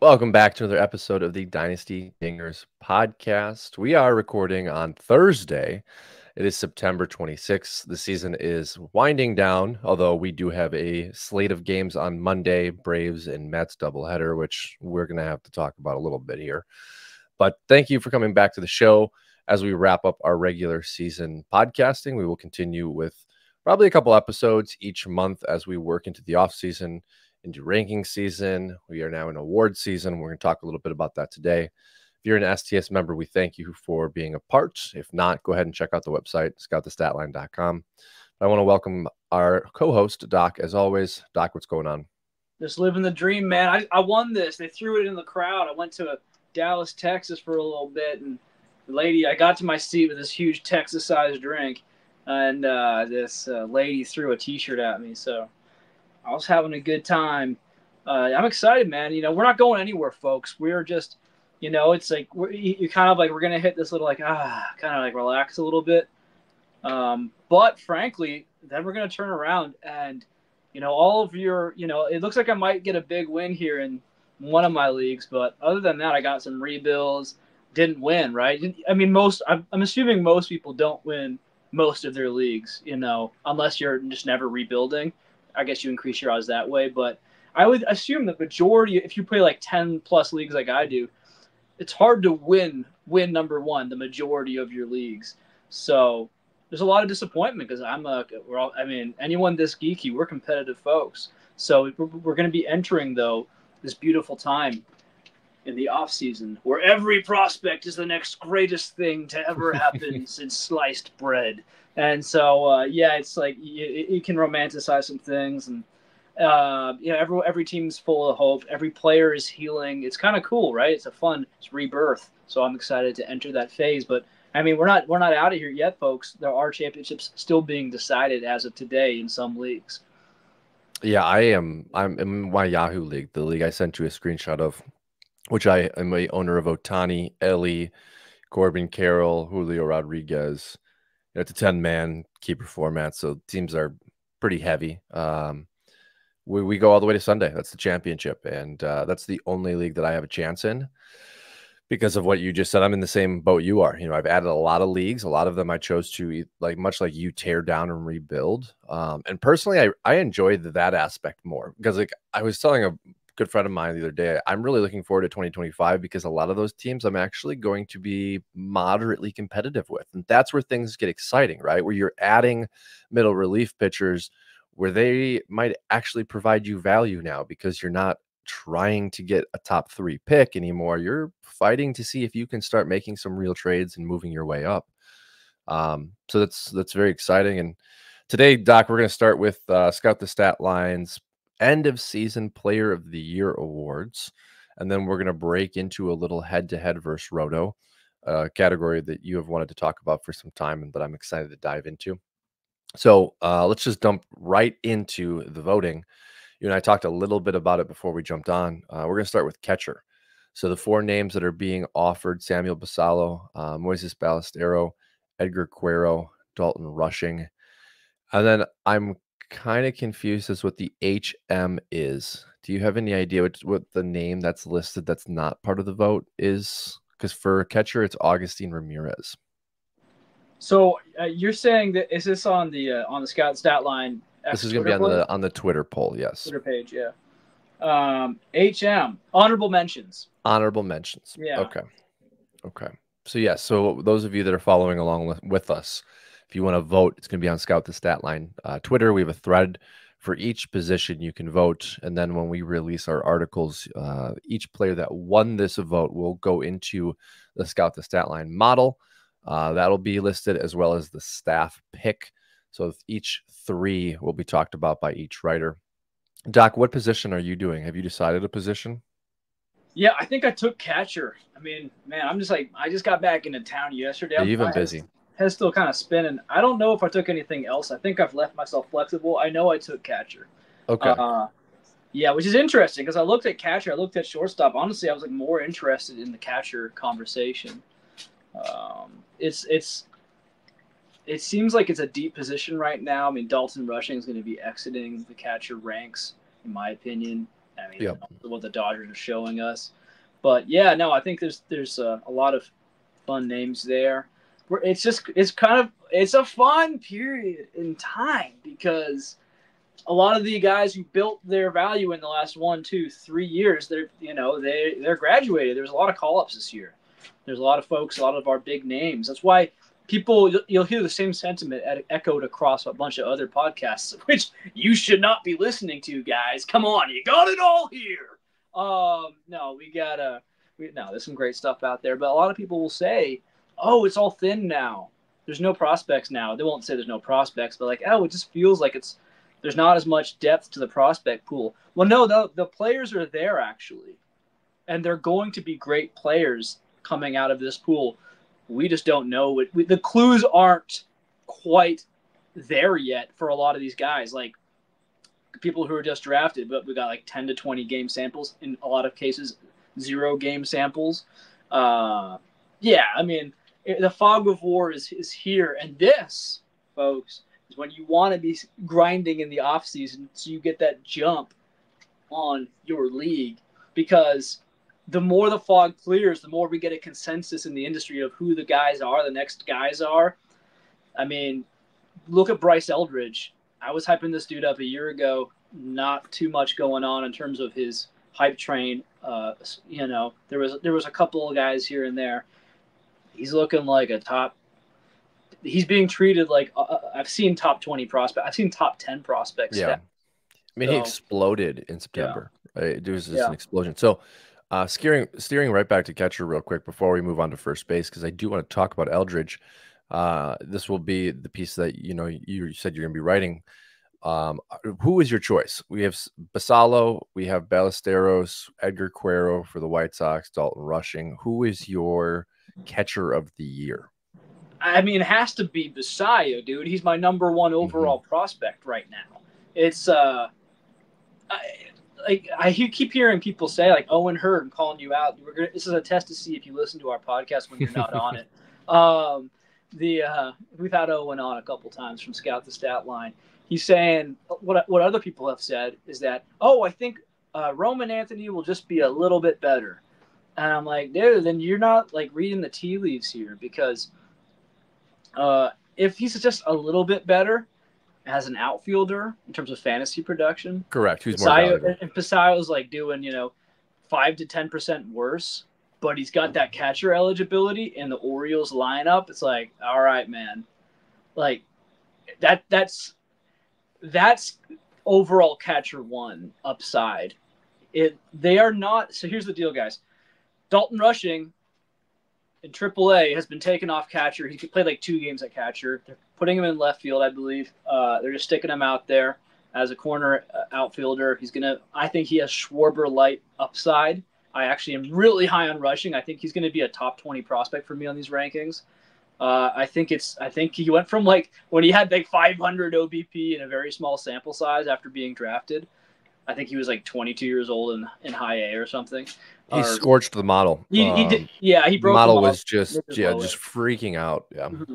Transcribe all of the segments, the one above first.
Welcome back to another episode of the Dynasty Dingers podcast. We are recording on Thursday. It is September 26th. The season is winding down, although we do have a slate of games on Monday, Braves and Mets doubleheader, which we're going to have to talk about a little bit here. But thank you for coming back to the show. As we wrap up our regular season podcasting, we will continue with probably a couple episodes each month as we work into the off season, into ranking season. We are now in award season. We're going to talk a little bit about that today. If you're an STS member, we thank you for being a part. If not, go ahead and check out the website, scoutthestatline.com. I want to welcome our co-host, Doc, as always. Doc, what's going on? Just living the dream, man. I won this. They threw it in the crowd. I went to Dallas, Texas for a little bit, and the lady, I got to my seat with this huge Texas-sized drink, and this lady threw a T-shirt at me, so I was having a good time. I'm excited, man. You know, we're not going anywhere, folks. We're just, you know, it's like you're kind of like we're gonna hit this little kind of like relax a little bit. But frankly, then we're gonna turn around and, you know, all of your, you know, it looks like I might get a big win here in one of my leagues, but other than that, I got some rebuilds. Didn't win, right? I mean, I'm assuming most people don't win most of their leagues, you know, unless you're just never rebuilding. I guess you increase your odds that way, but I would assume the majority, if you play like 10 plus leagues like I do, it's hard to win number one the majority of your leagues. So there's a lot of disappointment because anyone this geeky, we're competitive folks. So we're going to be entering though this beautiful time in the off season where every prospect is the next greatest thing to ever happen since sliced bread. And so, it's like you can romanticize some things, and every team's full of hope. Every player is healing. It's kind of cool, right? It's rebirth. So I'm excited to enter that phase. But I mean, we're not out of here yet, folks. There are championships still being decided as of today in some leagues. Yeah, I'm in my Yahoo league, the league I sent you a screenshot of, which I am a owner of Otani, Ellie, Corbin Carroll, Julio Rodriguez. It's a 10-man keeper format, so teams are pretty heavy. We go all the way to Sunday. That's the championship, and that's the only league that I have a chance in because of what you just said. I'm in the same boat you are. You know, I've added a lot of leagues. A lot of them I chose to, much like you, tear down and rebuild. And personally, I enjoy that aspect more because, like, I was telling a good friend of mine the other day, I'm really looking forward to 2025 because a lot of those teams I'm actually going to be moderately competitive with. And that's where things get exciting, right? Where you're adding middle relief pitchers where they might actually provide you value now because you're not trying to get a top 3 pick anymore. You're fighting to see if you can start making some real trades and moving your way up. So that's very exciting. And today, Doc, we're going to start with Scout the Stat Line's end of season player of the year awards. And then we're going to break into a little head-to-head versus roto category that you have wanted to talk about for some time and that I'm excited to dive into. So let's just dump right into the voting. You and I talked a little bit about it before we jumped on. We're going to start with catcher. So the 4 names that are being offered: Samuel Basallo, Moises Ballestero, Edgar Cuero, Dalton Rushing. And then I'm kind of confused as what the HM is. Do you have any idea what the name that's listed that's not part of the vote is? Because for catcher, it's Augustine Ramirez. So you're saying that is this on the Scout Stat Line? This is going to be on the Twitter poll, yes. Twitter page, yeah. HM, honorable mentions. Honorable mentions. Yeah. Okay. So, yeah, so those of you that are following along with us, if you want to vote, it's going to be on Scout the Stat Line Twitter. We have a thread for each position you can vote. And then when we release our articles, each player that won this vote will go into the Scout the Stat Line model. That'll be listed as well as the staff pick. So each 3 will be talked about by each writer. Doc, what position are you doing? Have you decided a position? Yeah, I think I took catcher. I mean, man, I'm just like, I just got back into town yesterday. Yeah, you've been busy. Head's still kind of spinning. I don't know if I took anything else. I think I've left myself flexible. I know I took catcher. Okay. Yeah, which is interesting because I looked at catcher. I looked at shortstop. Honestly, I was like more interested in the catcher conversation. It seems like it's a deep position right now. I mean, Dalton Rushing is going to be exiting the catcher ranks, in my opinion. I mean, Yep. what the Dodgers are showing us. But yeah, no, I think there's a lot of fun names there. It's a fun period in time because a lot of the guys who built their value in the last 1, 2, 3 years, they're graduated. There's a lot of call ups this year. There's a lot of folks, a lot of our big names. That's why you'll hear the same sentiment echoed across a bunch of other podcasts, which you should not be listening to, guys. Come on, you got it all here. No, there's some great stuff out there, but a lot of people will say, "Oh, it's all thin now. There's no prospects now." They won't say there's no prospects, but like, "Oh, it just feels like there's not as much depth to the prospect pool." Well, no, the players are there actually, and they're going to be great players coming out of this pool. We just don't know it. The clues aren't quite there yet for a lot of these guys. Like people who are just drafted, but we got like 10 to 20 game samples in a lot of cases, 0 game samples. Yeah, I mean, the fog of war is here, and this, folks, is when you want to be grinding in the off season, so you get that jump on your league, because the more the fog clears, the more we get a consensus in the industry of who the guys are, the next guys are. I mean, look at Bryce Eldridge. I was hyping this dude up a year ago. Not too much going on in terms of his hype train. There was a couple of guys here and there. He's looking like a top. He's being treated like I've seen top 20 prospects. I've seen top 10 prospects. Yeah. Stats. I mean, he exploded in September. Yeah. Right? There was just an explosion. So, steering right back to catcher real quick before we move on to first base, because I do want to talk about Eldridge. This will be the piece that you said you're going to be writing. Who is your choice? We have Basallo, we have Ballesteros, Edgar Quero for the White Sox, Dalton Rushing. Who is your catcher of the year? I mean, it has to be Basallo, dude. He's my number 1 overall prospect right now. It's I keep hearing people say like Owen Hurd, I'm calling you out. This is a test to see if you listen to our podcast when you're not on it. We've had Owen on a couple times from Scout the Statline. He's saying what other people have said is that, I think Roman Anthony will just be a little bit better. And I'm like, dude, then you're not like reading the tea leaves here, because if he's just a little bit better as an outfielder in terms of fantasy production, correct. Who's more valuable? And Pasayo's like doing 5 to 10% worse, but he's got that catcher eligibility in the Orioles lineup. It's like, all right, man, like that's overall catcher 1 upside. They are not. So here's the deal, guys. Dalton Rushing in AAA has been taken off catcher. He played like 2 games at catcher. They're putting him in left field, I believe. They're just sticking him out there as a corner outfielder. I think he has Schwarber-light upside. I actually am really high on Rushing. I think he's going to be a top 20 prospect for me on these rankings. I think he went from like when he had like 500 OBP in a very small sample size after being drafted. I think he was like 22 years old in high A or something. He scorched the model. He did. Yeah, he broke the model. The model was just freaking out. Yeah. Mm-hmm.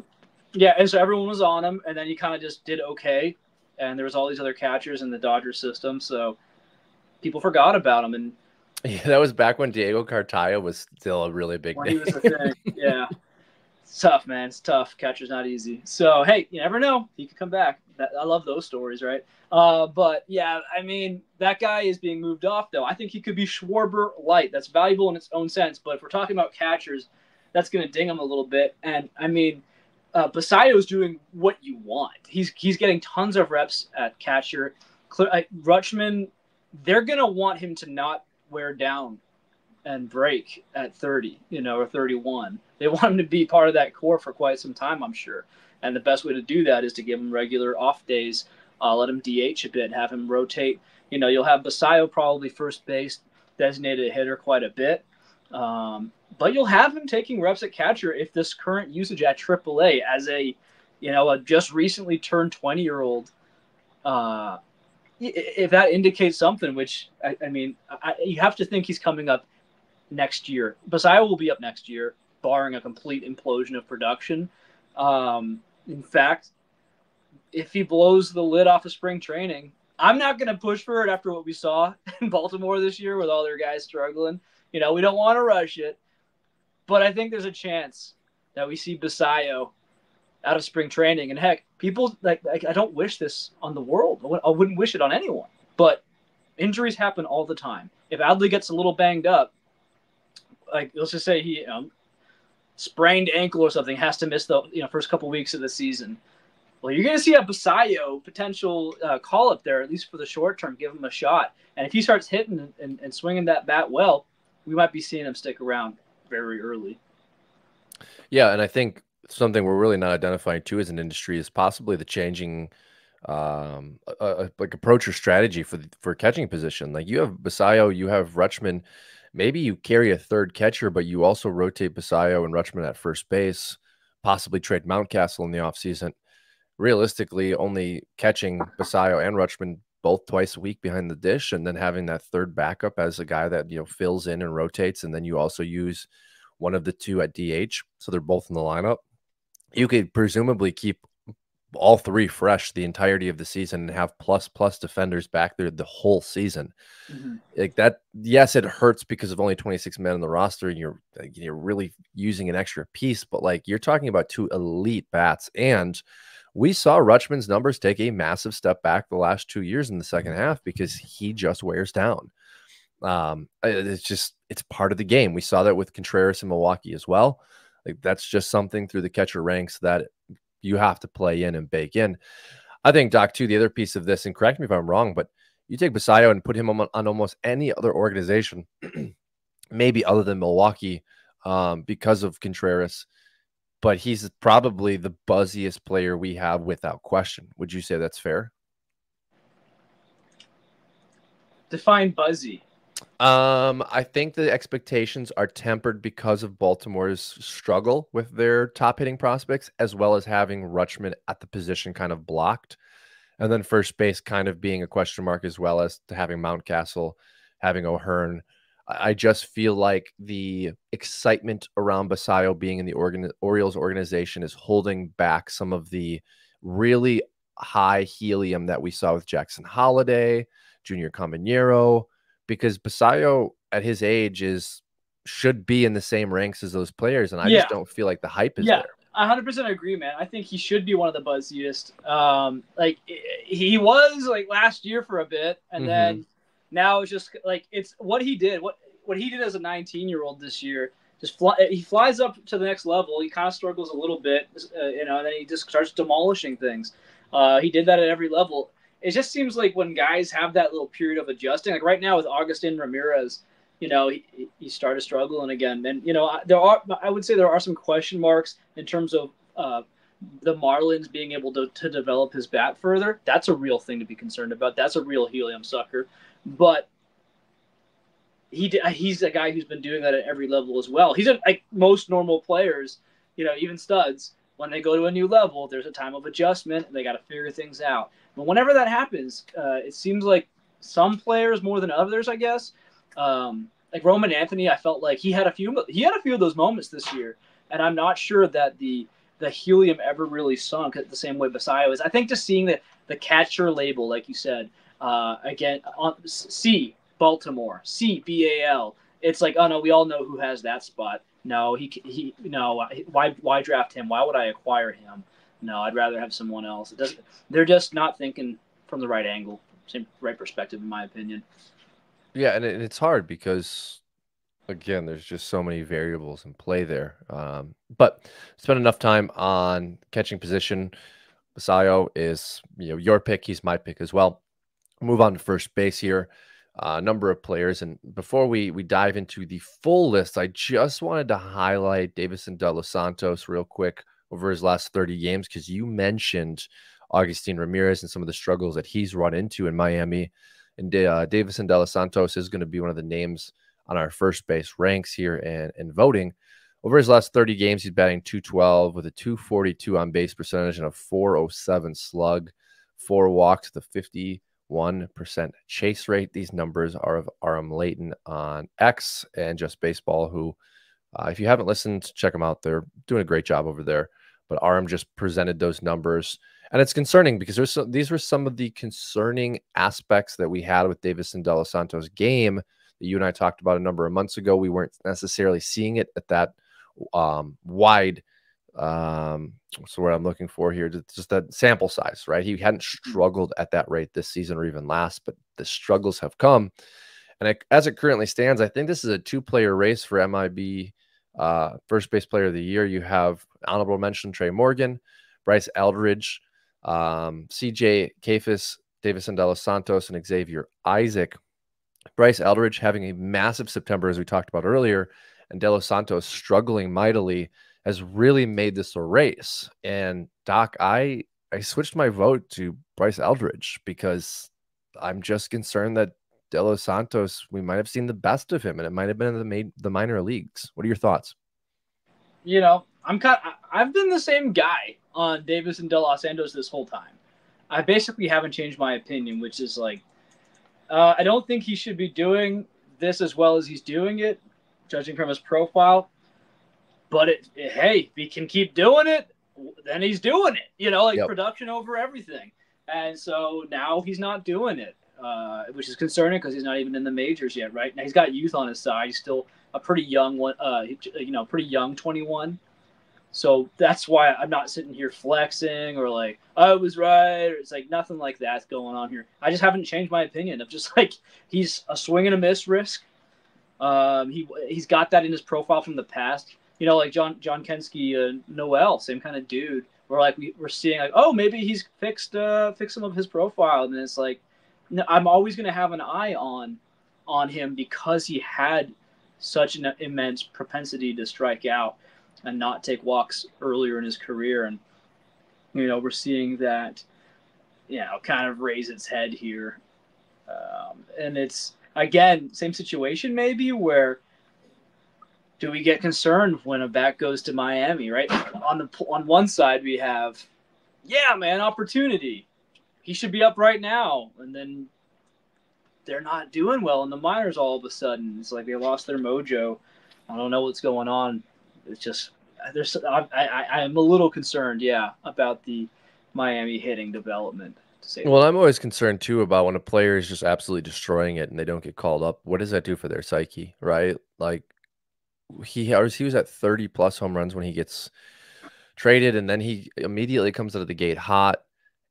Yeah, and so everyone was on him, and then he kind of just did okay. And there was all these other catchers in the Dodgers system, so people forgot about him. And yeah, that was back when Diego Cartaya was still a really big name. He was a thing. Yeah. It's tough, man. It's tough. Catcher's not easy. So, hey, you never know. He could come back. I love those stories, right? But, yeah, I mean, that guy is being moved off, though. I think he could be Schwarber light. That's valuable in its own sense. But if we're talking about catchers, that's going to ding him a little bit. And, I mean, Basallo's doing what you want. He's getting tons of reps at catcher. Rutschman, they're going to want him to not wear down and break at 30, or 31. They want him to be part of that core for quite some time, I'm sure. And the best way to do that is to give him regular off days, let him DH a bit, have him rotate. You'll have Basallo probably first base, designated hitter quite a bit. But you'll have him taking reps at catcher if this current usage at AAA as a just recently turned 20-year-old, if that indicates something, which, I mean, you have to think he's coming up next year. Basallo will be up next year, barring a complete implosion of production. In fact, if he blows the lid off of spring training I'm not going to push for it after what we saw in Baltimore this year with all their guys struggling. You know, we don't want to rush it, but I think there's a chance that we see Basayo out of spring training. And heck, people like I don't wish this on the world. I wouldn't wish it on anyone. But injuries happen all the time. If Adley gets a little banged up, like let's just say he sprained ankle or something, has to miss the first couple weeks of the season. Well, you're going to see a Basayo potential call up there, at least for the short term, give him a shot. And if he starts hitting and swinging that bat well, we might be seeing him stick around very early. Yeah, and I think something we're really not identifying too as an industry is possibly the changing like approach or strategy for catching position. Like you have Basayo, you have Rutschman. Maybe you carry a third catcher, but you also rotate Basayo and Rutschman at first base, possibly trade Mountcastle in the offseason. Realistically, only catching Basayo and Rutschman both twice a week behind the dish, and then having that third backup as a guy that fills in and rotates, and then you also use one of the two at DH, so they're both in the lineup. You could presumably keep all three fresh the entirety of the season and have plus defenders back there the whole season. Like that, yes, it hurts because of only 26 men on the roster and you're really using an extra piece, but like you're talking about two elite bats. And we saw Rutschman's numbers take a massive step back the last 2 years in the second half because he just wears down. It's part of the game. We saw that with Contreras in Milwaukee as well. Like that's just something through the catcher ranks that you have to play in and bake in. I think, Doc, too, the other piece of this, and correct me if I'm wrong, but you take Basayo and put him on almost any other organization, maybe other than Milwaukee, because of Contreras, but he's probably the buzziest player we have without question. Would you say that's fair? Define buzzy. I think the expectations are tempered because of Baltimore's struggle with their top hitting prospects, as well as having Rutschman at the position kind of blocked. And then first base kind of being a question mark, as well as to having Mountcastle, having O'Hearn. I just feel like the excitement around Basayo being in the Orioles organization is holding back some of the really high helium that we saw with Jackson Holiday, Junior Caminero, because Basayo at his age should be in the same ranks as those players, and I just don't feel like the hype is there. I 100% agree, man. I think he should be one of the buzziest. Like he was like last year for a bit, and then now it's just like it's what he did. What he did as a 19-year-old this year. He flies up to the next level. He kind of struggles a little bit, and then he just starts demolishing things. He did that at every level. It just seems like when guys have that little period of adjusting, like right now with Agustin Ramirez, he started struggling again. And, I would say there are some question marks in terms of the Marlins being able to develop his bat further. That's a real thing to be concerned about. That's a real helium sucker. But he's a guy who's been doing that at every level as well. He's like most normal players, even studs. When they go to a new level, there's a time of adjustment. And they got to figure things out. But whenever that happens, it seems like some players more than others, I guess. Like Roman Anthony, I felt like he had a few of those moments this year, and I'm not sure that the helium ever really sunk the same way Basayo is. I think just seeing the catcher label, like you said, again on C Baltimore, C BAL. It's like, oh no, we all know who has that spot. No, he no. Why draft him? Why would I acquire him? No, I'd rather have someone else. They're just not thinking from the right angle, right perspective, in my opinion. Yeah, and it's hard because, again, there's just so many variables in play there. But spend enough time on catching position. Basayo is your pick. He's my pick as well. Move on to first base here. A number of players. And before we dive into the full list, I just wanted to highlight Davison De Los Santos real quick over his last 30 games, because you mentioned Agustin Ramirez and some of the struggles that he's run into in Miami. And Davison De Los Santos is going to be one of the names on our first base ranks here and voting. Over his last 30 games, he's batting .212 with a .242 on base percentage and a .407 slug, 4 walks with a 51% chase rate. These numbers are of Aram Layton on X and Just Baseball, who, if you haven't listened, check them out. They're doing a great job over there. But Aram just presented those numbers. And it's concerning because these were some of the concerning aspects that we had with Davison De Los Santos' game that you and I talked about a number of months ago. We weren't necessarily seeing it at that wide. What's the word I'm looking for here? Just that sample size, right? He hadn't struggled at that rate this season or even last, but the struggles have come. And as it currently stands, I think this is a two-player race for MIB first base player of the year. You have honorable mention Trey Morgan, Bryce Eldridge, CJ Kafis, Davison De Los Santos, and Xavier Isaac. Bryce Eldridge having a massive September, as we talked about earlier, and De Los Santos struggling mightily has really made this a race. And Doc, I switched my vote to Bryce Eldridge because I'm just concerned that De Los Santos, we might have seen the best of him, and it might have been in the minor leagues. What are your thoughts? You know, I've been the same guy on Davis and De Los Santos this whole time. I basically haven't changed my opinion, which is like, I don't think he should be doing this as well as he's doing it, judging from his profile. But hey, if he can keep doing it, then he's doing it. You know, like production over everything. And so now he's not doing it, which is concerning because he's not even in the majors yet, right? Now he's got youth on his side. He's still a pretty young one, pretty young 21. So that's why I'm not sitting here flexing or like I was right, or it's like nothing like that's going on here. I just haven't changed my opinion of just like he's a swing and a miss risk. He's got that in his profile from the past. You know, like John Kensky, Noel, same kind of dude. Where like we're seeing like, oh, maybe he's fixed some of his profile, and it's like, no, I'm always going to have an eye on him because he had such an immense propensity to strike out and not take walks earlier in his career, and you know we're seeing that, you know, kind of raise its head here, and it's again same situation maybe where. Do we get concerned when a bat goes to Miami, right? On one side, we have, yeah, man, opportunity. He should be up right now. And then they're not doing well in the minors all of a sudden. It's like they lost their mojo. I don't know what's going on. It's just, I'm a little concerned, yeah, about the Miami hitting development. To say Well, I'm always concerned too about when a player is just absolutely destroying it and they don't get called up. What does that do for their psyche, right? Like, he was at 30 plus home runs when he gets traded, and then he immediately comes out of the gate hot,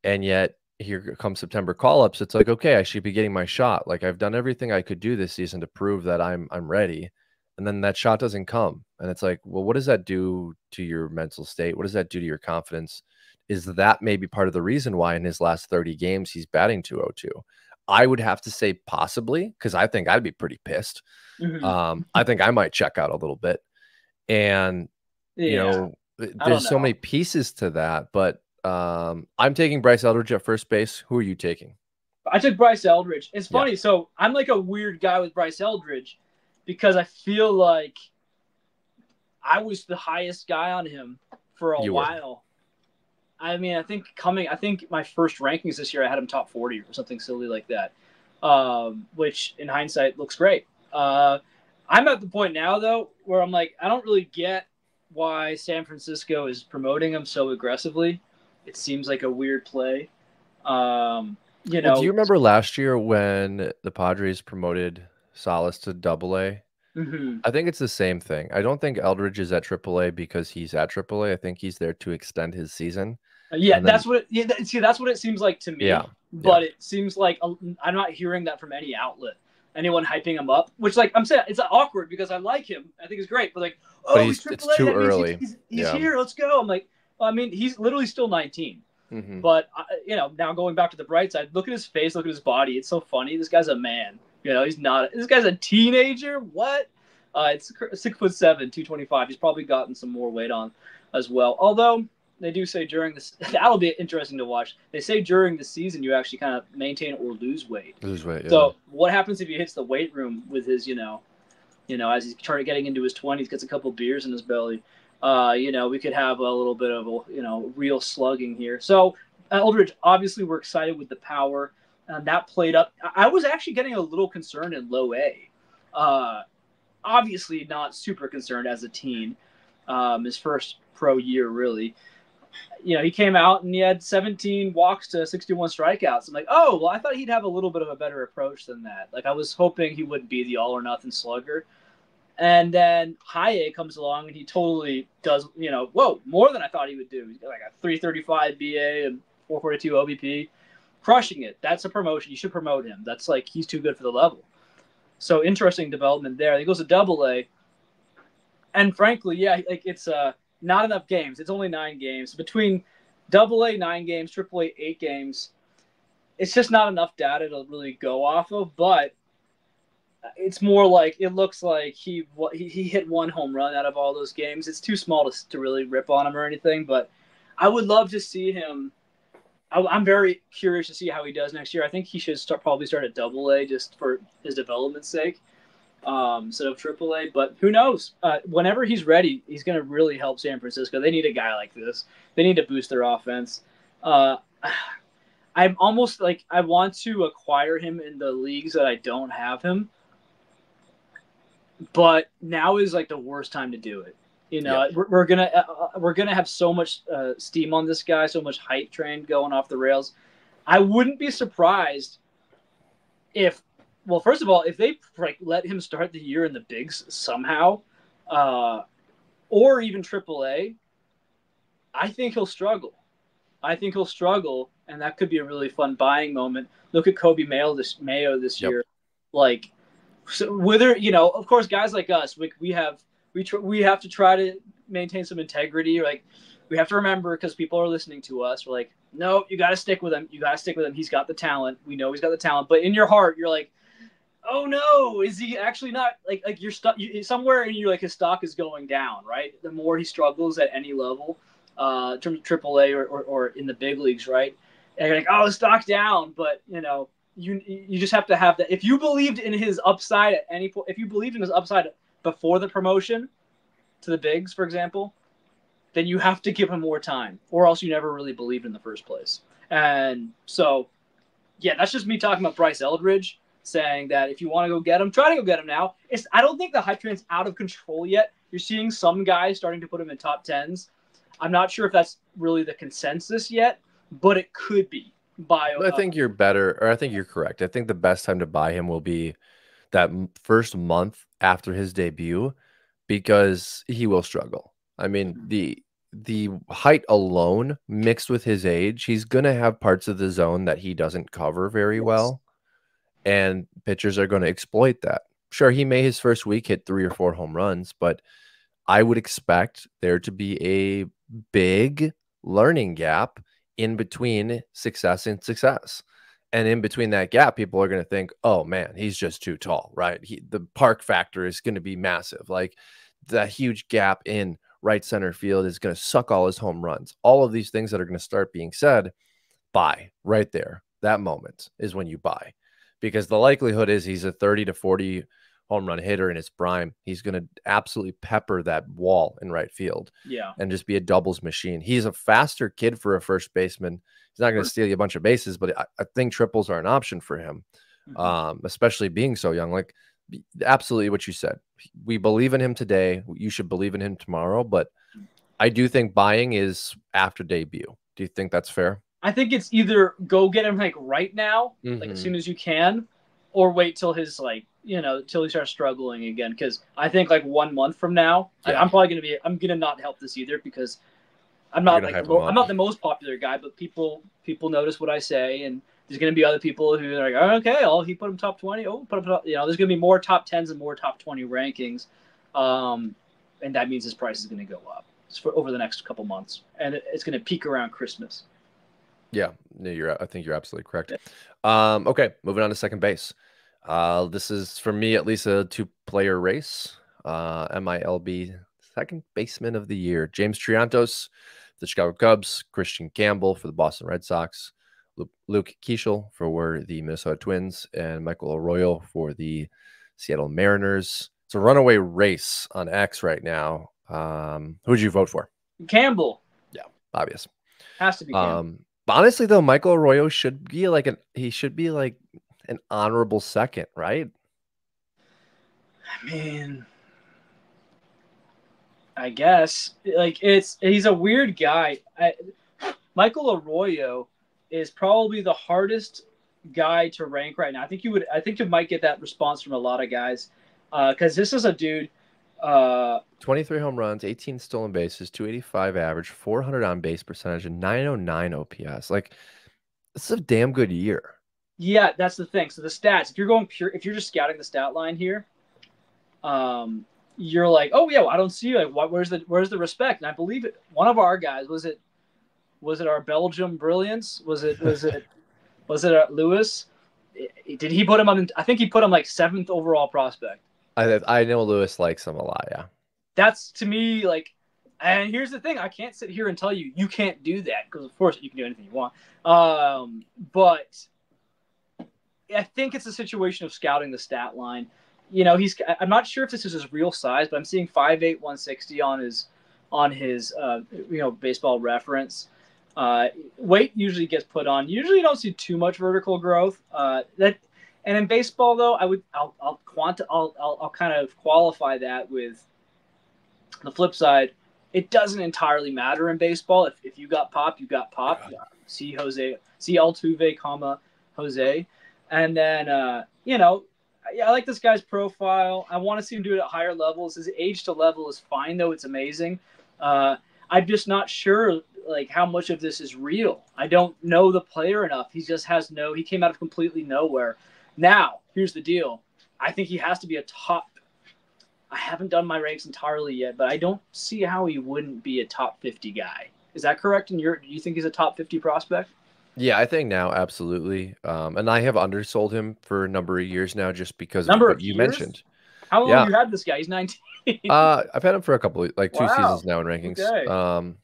and yet here comes September call-ups. It's like, okay, I should be getting my shot. Like, I've done everything I could do this season to prove that I'm ready, and then that shot doesn't come, and it's like, well, what does that do to your mental state? What does that do to your confidence? Is that maybe part of the reason why in his last 30 games he's batting 202? I would have to say possibly, because I think I'd be pretty pissed. I think I might check out a little bit. And, you know, there's so many pieces to that. But I'm taking Bryce Eldridge at first base. Who are you taking? I took Bryce Eldridge. It's funny. Yeah. So I'm like a weird guy with Bryce Eldridge because I feel like I was the highest guy on him for a while. I mean, I think my first rankings this year, I had him top 40 or something silly like that, which in hindsight looks great. I'm at the point now, though, where I'm like, I don't really get why San Francisco is promoting him so aggressively. It seems like a weird play. You know, do you remember last year when the Padres promoted Salas to AA? Mm-hmm. I think it's the same thing. I don't think Eldridge is at AAA because he's at AAA. I think he's there to extend his season. Yeah, that's what it seems like to me. Yeah, but it seems like I'm not hearing that from any outlet. Anyone hyping him up, which like I'm saying, it's awkward because I like him. I think he's great, but like, oh, he's AAA. It's too early. He's here. Let's go. I'm like, well, I mean, he's literally still 19. Mm-hmm. But you know, now going back to the bright side, look at his face, look at his body. It's so funny. This guy's a man. You know, he's not. This guy's a teenager. What? It's 6'7", 225. He's probably gotten some more weight on as well. Although they do say during this, that'll be interesting to watch. They say during the season you actually kind of maintain or lose weight. Lose weight. Yeah. So what happens if he hits the weight room with his, you know, as he's getting into his 20s, gets a couple beers in his belly. You know, we could have a little bit of real slugging here. So Eldridge, obviously, we're excited with the power. That played up. I was actually getting a little concerned in low A. Obviously, not super concerned as a teen. His first pro year, really. he came out and he had 17 walks to 61 strikeouts. I'm like, oh, well, I thought he'd have a little bit of a better approach than that. Like, I was hoping he wouldn't be the all or nothing slugger. And then Haye comes along and he totally does, whoa, more than I thought he would do. He's got like a 335 BA and 442 OBP, crushing it. That's a promotion. You should promote him. That's like, he's too good for the level. So interesting development there. He goes to Double-A. And frankly, yeah, like it's not enough games. It's only 9 games. Between Double-A 9 games, Triple-A 8 games, it's just not enough data to really go off of. But it's more like it looks like he hit 1 home run out of all those games. It's too small to really rip on him or anything. But I would love to see him. I'm very curious to see how he does next year. I think he should probably start at Double-A just for his development's sake. Instead of Triple-A, but who knows? Whenever he's ready, he's going to really help San Francisco. They need a guy like this. They need to boost their offense. I'm almost like I want to acquire him in the leagues that I don't have him, but now is like the worst time to do it. We're gonna have so much steam on this guy, so much hype train going off the rails. I wouldn't be surprised if. Well, first of all, if they let him start the year in the bigs somehow, or even Triple-A, I think he'll struggle. And that could be a really fun buying moment. Look at Kobe Mayo this year. Like, so whether of course, guys like us, we have to try to maintain some integrity. Like, we have to remember because people are listening to us. We're like, no, you got to stick with him. He's got the talent. We know he's got the talent, but in your heart, you're like, oh no, is he actually not like you're stuck somewhere and you're like his stock is going down, right? The more he struggles at any level, in terms of Triple-A or in the big leagues, right? And you're like, oh, his stock's down, but you just have to have that. If you believed in his upside at any point, if you believed in his upside before the promotion to the bigs, for example, then you have to give him more time, or else you never really believed in the first place. And so, yeah, that's just me talking about Bryce Eldridge, saying that if you want to go get him, try to go get him now. I don't think the hype train's out of control yet. You're seeing some guys starting to put him in top 10s. I'm not sure if that's really the consensus yet, but it could be. I think you're better, or I think you're correct. I think the best time to buy him will be that first month after his debut, because he will struggle. I mean, the height alone mixed with his age, he's going to have parts of the zone that he doesn't cover very well. And pitchers are going to exploit that. Sure, he may his first week hit 3 or 4 home runs, but I would expect there to be a big learning gap in between success and success. And in between that gap, people are going to think, oh man, he's just too tall, right? The park factor is going to be massive. Like, that huge gap in right center field is going to suck all his home runs. All of these things that are going to start being said, buy right there. That moment is when you buy. Because the likelihood is he's a 30 to 40 home run hitter in his prime. He's going to absolutely pepper that wall in right field, and just be a doubles machine. He's a faster kid for a first baseman. He's not going to steal you a bunch of bases, but I think triples are an option for him, especially being so young. Like, absolutely what you said. We believe in him today. You should believe in him tomorrow, but I do think buying is after debut. Do you think that's fair? I think it's either go get him like right now, like as soon as you can, or wait till his till he starts struggling again. Because I think like 1 month from now, I'm gonna not help this either, because I'm not the most popular guy, but people notice what I say, and there's gonna be other people who are like, oh, okay, he put him top 20. Oh, put him top, there's gonna be more top 10s and more top 20 rankings, and that means his price is gonna go up over the next couple months, and it's gonna peak around Christmas. Yeah, no, I think you're absolutely correct. Okay, moving on to second base. This is, for me at least, a 2-player race. MILB second baseman of the year: James Triantos, the Chicago Cubs; Christian Campbell for the Boston Red Sox; Luke Keeschel for the Minnesota Twins; and Michael Arroyo for the Seattle Mariners. It's a runaway race on X right now. Who'd you vote for? Campbell. Yeah, obvious. Has to be Campbell. Honestly, though, Michael Arroyo should be like an honorable second, right? I mean, I guess like he's a weird guy. Michael Arroyo is probably the hardest guy to rank right now. I think you might get that response from a lot of guys because this is a dude. Uh, 23 home runs, 18 stolen bases, 285 average, 400 on base percentage, and 909 OPS. Like, this is a damn good year. yeah, that's the thing. So the stats, if you're going pure, if you're just scouting the stat line here, um, you're like, oh yeah, well, I don't see like where's the respect? And I believe it. One of our guys was it our Belgium brilliance? Was it Lewis? Did he put him on? I think he put him like seventh overall prospect. I know Lewis likes him a lot, yeah. That's to me like, and here's the thing: I can't sit here and tell you you can't do that because of course you can do anything you want. But I think it's a situation of scouting the stat line. You know, I'm not sure if this is his real size, but I'm seeing 5'8", 160 on his baseball reference. Weight usually gets put on. Usually, you don't see too much vertical growth. And in baseball, though, I'll kind of qualify that with the flip side. It doesn't entirely matter in baseball. If you got pop, you got pop. See Altuve, comma Jose, and then I like this guy's profile. I want to see him do it at higher levels. His age to level is fine, though. It's amazing. I'm just not sure like how much of this is real. I don't know the player enough. He just has he came out of completely nowhere. Now, here's the deal. I think he has to be a top. I haven't done my ranks entirely yet, but I don't see how he wouldn't be a top 50 guy. Is that correct? Do you think he's a top 50 prospect? Yeah, I think now, absolutely. And I have undersold him for a number of years now just because of Number what of you years? mentioned. How long Yeah, have you had this guy? He's 19. I've had him for a couple, like 2 seasons Wow. now in rankings. Okay.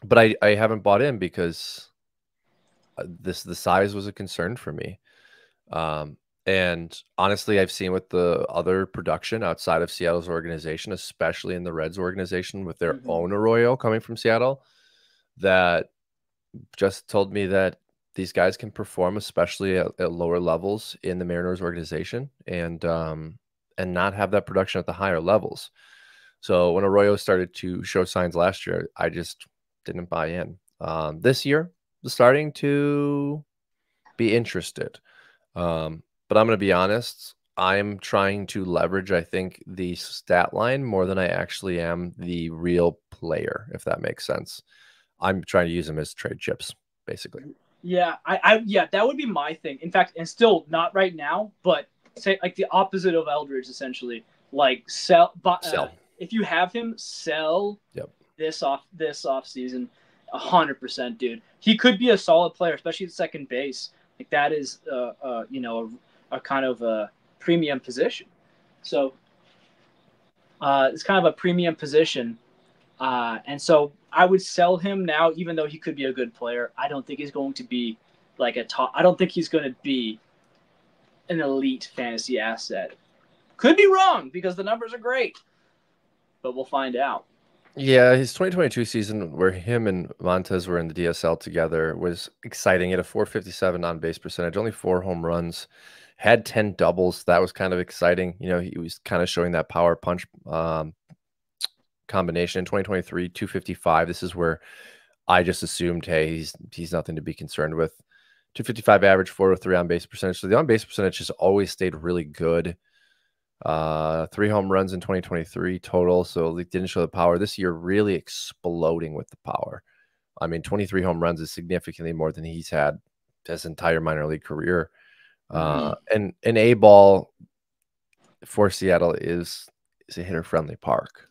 But I haven't bought in because the size was a concern for me. Um, and honestly, I've seen with the other production outside of Seattle's organization, especially in the Reds organization with their Mm-hmm. own Arroyo coming from Seattle, that just told me that these guys can perform, especially at lower levels in the Mariners organization, and not have that production at the higher levels. So when Arroyo started to show signs last year, I just didn't buy in. This year, starting to be interested. But I'm going to be honest. I'm trying to leverage, I think, the stat line more than I actually am the real player, if that makes sense. I'm trying to use them as trade chips, basically. Yeah, yeah, that would be my thing. In fact, and still not right now, but say like the opposite of Eldridge, essentially. Like sell, but Sell. if you have him, sell Yep. this off season, 100%, dude. He could be a solid player, especially at second base. Like that is, a kind of a premium position. So it's kind of a premium position. And so I would sell him now, even though he could be a good player. I don't think he's going to be like a top. I don't think he's going to be an elite fantasy asset. Could be wrong because the numbers are great, but we'll find out. Yeah, his 2022 season where him and Montez were in the DSL together was exciting. He had a 457 on base percentage, only 4 home runs, had 10 doubles. That was kind of exciting. You know, he was kind of showing that power punch combination in 2023, 255. This is where I just assumed, hey, he's nothing to be concerned with. 255 average, 403 on base percentage. So the on base percentage has always stayed really good. 3 home runs in 2023 total. So they didn't show the power this year, really exploding with the power. I mean, 23 home runs is significantly more than he's had his entire minor league career. And an A ball for Seattle is a hitter friendly park.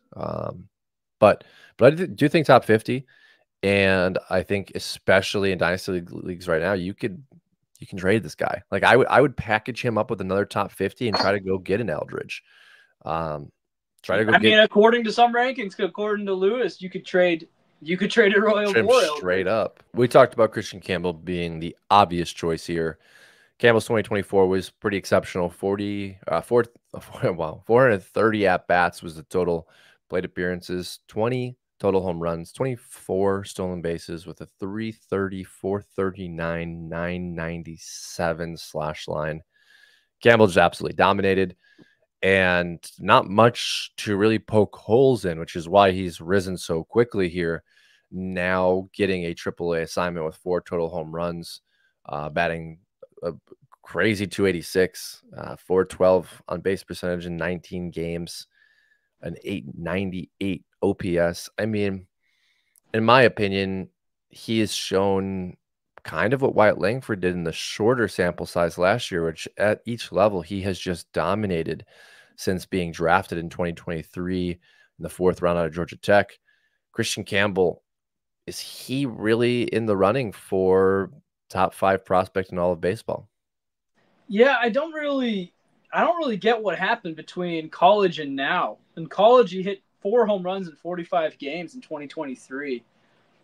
But I do think top 50. And I think especially in dynasty leagues right now, you can trade this guy. Like I would package him up with another top 50 and try to go get an Eldridge. Try to go I get mean, according to some rankings, according to Lewis, you could trade a Royal him for straight Eldridge. up. We talked about Christian Campbell being the obvious choice here. Campbell's 2024 was pretty exceptional. 430 at bats was the total plate appearances, 20 total home runs, 24 stolen bases with a 330, 439, 997 slash line. Campbell just absolutely dominated. and not much to really poke holes in, which is why he's risen so quickly here. Now getting a AAA assignment with 4 total home runs, batting a crazy 286, 412 on base percentage in 19 games, an 898 OPS. I mean, in my opinion, he has shown kind of what Wyatt Langford did in the shorter sample size last year, which at each level he has just dominated since being drafted in 2023 in the 4th round out of Georgia Tech. Christian Campbell, is he really in the running for top 5 prospect in all of baseball? Yeah, I don't really get what happened between college and now. In college, he hit 4 home runs in 45 games in 2023,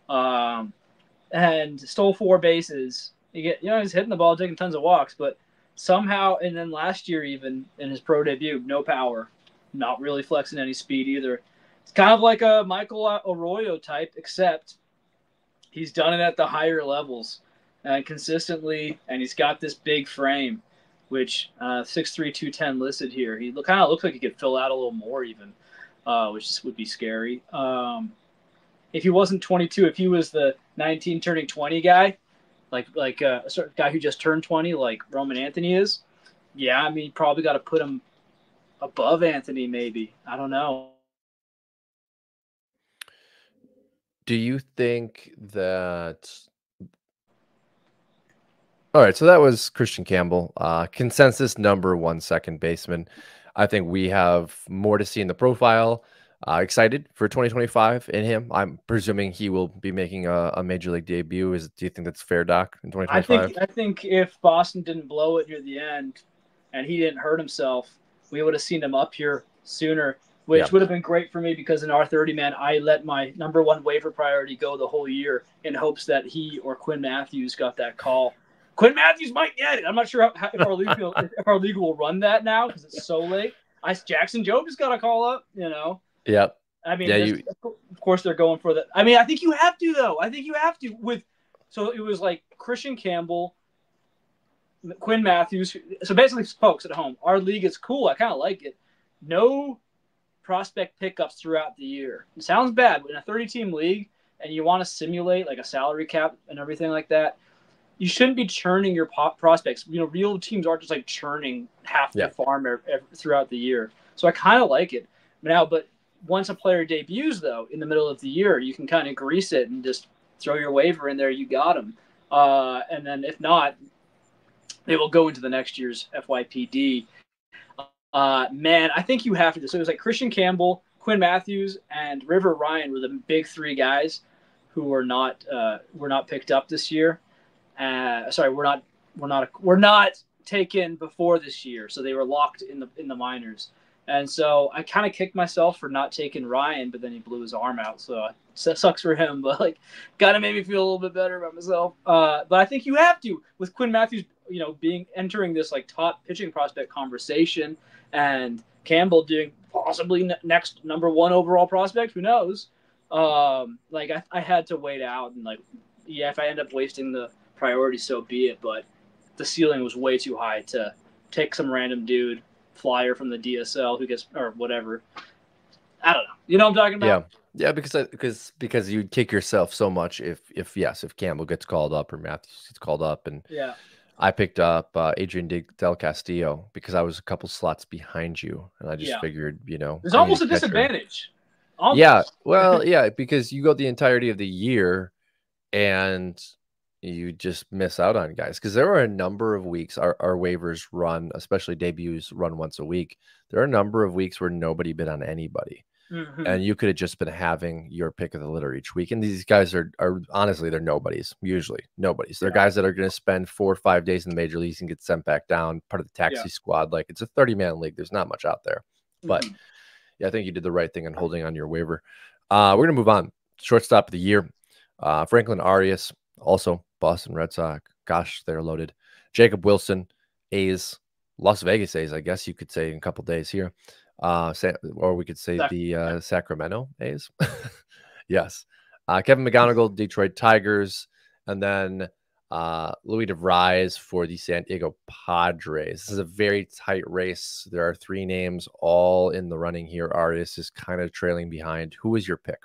and stole 4 bases. He's hitting the ball, taking tons of walks, but somehow, and then last year even in his pro debut, no power, not really flexing any speed either. It's kind of like a Michael Arroyo type, except he's done it at the higher levels and consistently, and he's got this big frame, which 6'3", 210 listed here. He kind of looks like he could fill out a little more even, which would be scary. If he wasn't 22, if he was the 19 turning 20 guy, like a sort of guy who just turned 20, like Roman Anthony is, yeah, I mean, probably got to put him above Anthony, maybe. I don't know. Do you think that all right, so that was Christian Campbell, consensus number 1 second baseman. I think we have more to see in the profile. Excited for 2025 in him. I'm presuming he will be making a major league debut. Do you think that's fair, Doc, in I think 2025? I think if Boston didn't blow it near the end, and he didn't hurt himself, we would have seen him up here sooner, Yeah. which would have been great for me because in our 30 man, I let my #1 waiver priority go the whole year in hopes that he or Quinn Matthews got that call. Quinn Matthews might get it. I'm not sure if our league will run that now because it's so late. Jackson Job just got a call up. Yep. I mean, Yeah, you of course they're going for that. I mean, I think you have to though. I think you have to with. So it was like Christian Campbell, Quinn Matthews. So basically, folks at home, our league is cool. I kind of like it. No prospect pickups throughout the year. It sounds bad, but in a 30-team league, and you want to simulate like a salary cap and everything like that, you shouldn't be churning your prospects. Real teams aren't just like churning half their yeah. farm throughout the year. So I kind of like it now. But once a player debuts, though, in the middle of the year, you can kind of grease it and just throw your waiver in there. You got him. And then if not, they will go into the next year's FYPD. Man, I think you have to. So it was like Christian Campbell, Quinn Matthews, and River Ryan were the big 3 guys who were not picked up this year. Sorry, we're not taken before this year, so they were locked in the minors. And so I kind of kicked myself for not taking Ryan, but then he blew his arm out, so it sucks for him. But like, kind of made me feel a little bit better about myself. But I think you have to with Quinn Matthews, entering this like top pitching prospect conversation, and Campbell doing possibly next #1 overall prospect. Who knows? Like I had to wait out, and like, yeah, if I end up wasting the priority, so be it. But the ceiling was way too high to take some random dude flyer from the DSL who gets or whatever. I don't know. You know what I'm talking Yeah. about? Yeah, because you kick yourself so much if Campbell gets called up or Matthews gets called up, and Yeah. I picked up Adrian Del Castillo because I was a couple slots behind you, and I just Yeah. figured, There's I need almost a a catcher. disadvantage. Yeah, Almost. well, yeah, because you go the entirety of the year and you just miss out on guys. Because there are a number of weeks our waivers run, especially debuts run once a week. There are a number of weeks where nobody bid on anybody. Mm-hmm. And you could have just been having your pick of the litter each week. And these guys are honestly, they're nobodies, usually nobodies. They're Yeah. guys that are going to spend 4 or 5 days in the major leagues and get sent back down, part of the taxi Yeah. squad. Like, it's a 30-man league. There's not much out there. But Mm-hmm. yeah, I think you did the right thing in holding on your waiver. We're going to move on. Shortstop of the year, Franklin Arias, also Boston Red Sox. Gosh, they're loaded. Jacob Wilson, A's, Las Vegas A's, I guess you could say in a couple days here. Or we could say the Sacramento A's. Yes. Kevin McGonigal, Detroit Tigers. And then Louis DeVries for the San Diego Padres. This is a very tight race. There are three names all in the running here. Arias is kind of trailing behind. Who is your pick?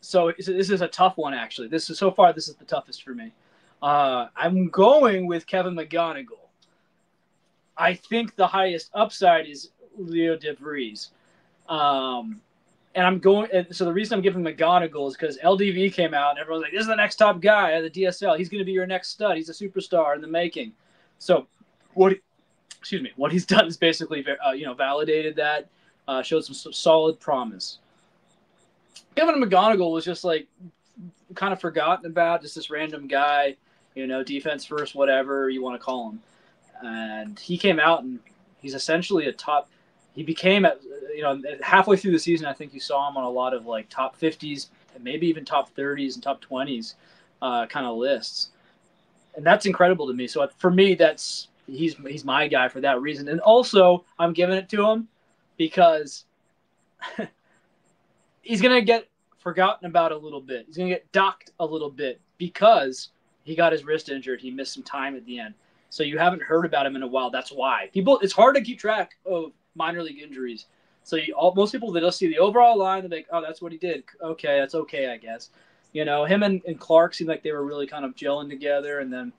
So this is a tough one, actually. This is so far. This is the toughest for me. I'm going with Kevin McGonigal. I think the highest upside is Leo DeVries. And I'm going. So the reason I'm giving McGonigal is because LDV came out and everyone's like, "This is the next top guy at the DSL. He's going to be your next stud. He's a superstar in the making." So what? Excuse me. What he's done is basically, validated that, showed some solid promise. Kevin McGonigal was just like kind of forgotten about, just this random guy, defense first, whatever you want to call him. And he came out and he's essentially a top. He became halfway through the season. I think you saw him on a lot of like top 50s, and maybe even top 30s and top 20s kind of lists, and that's incredible to me. So for me, he's my guy for that reason. And also, I'm giving it to him because he's gonna get forgotten about a little bit. He's gonna get docked a little bit because he got his wrist injured. He missed some time at the end. So you haven't heard about him in a while. That's why it's hard to keep track of minor league injuries. So most people, they just see the overall line. They're like, oh, that's what he did. Okay, that's okay, I guess. Him and Clark seemed like they were really kind of gelling together. And then,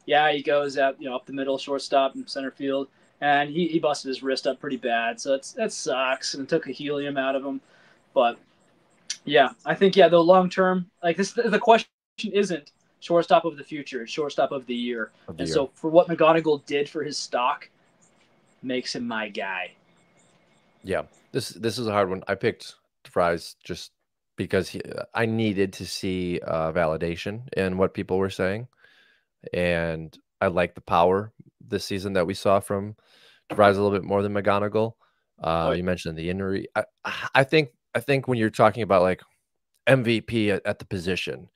he goes up the middle, shortstop and center field, and he busted his wrist up pretty bad. So that sucks, and took a helium out of him. But yeah, I think the long term, like the question isn't shortstop of the future, it's shortstop of the year. So for what McGonigal did for his stock, makes him my guy. Yeah, this is a hard one. I picked DeVries just because I needed to see validation in what people were saying, and I like the power this season that we saw from DeVries a little bit more than McGonigal. You mentioned the injury. I think when you're talking about like MVP at the position,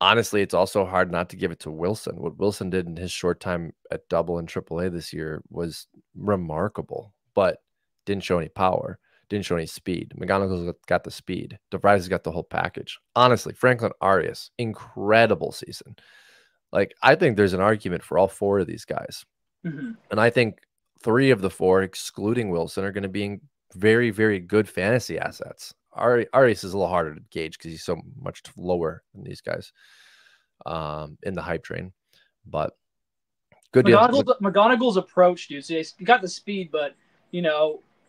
honestly, it's also hard not to give it to Wilson. What Wilson did in his short time at Double and AAA this year was remarkable, but didn't show any power, didn't show any speed. McGonigal's got the speed. DeVries has got the whole package. Honestly, Franklin Arias, incredible season. Like, I think there's an argument for all four of these guys. Mm-hmm. And I think three of the four, excluding Wilson, are going to be very, very good fantasy assets. Arias is a little harder to gauge because he's so much lower than these guys in the hype train. But good deal. McGonigal's approach, dude. So he got the speed, but,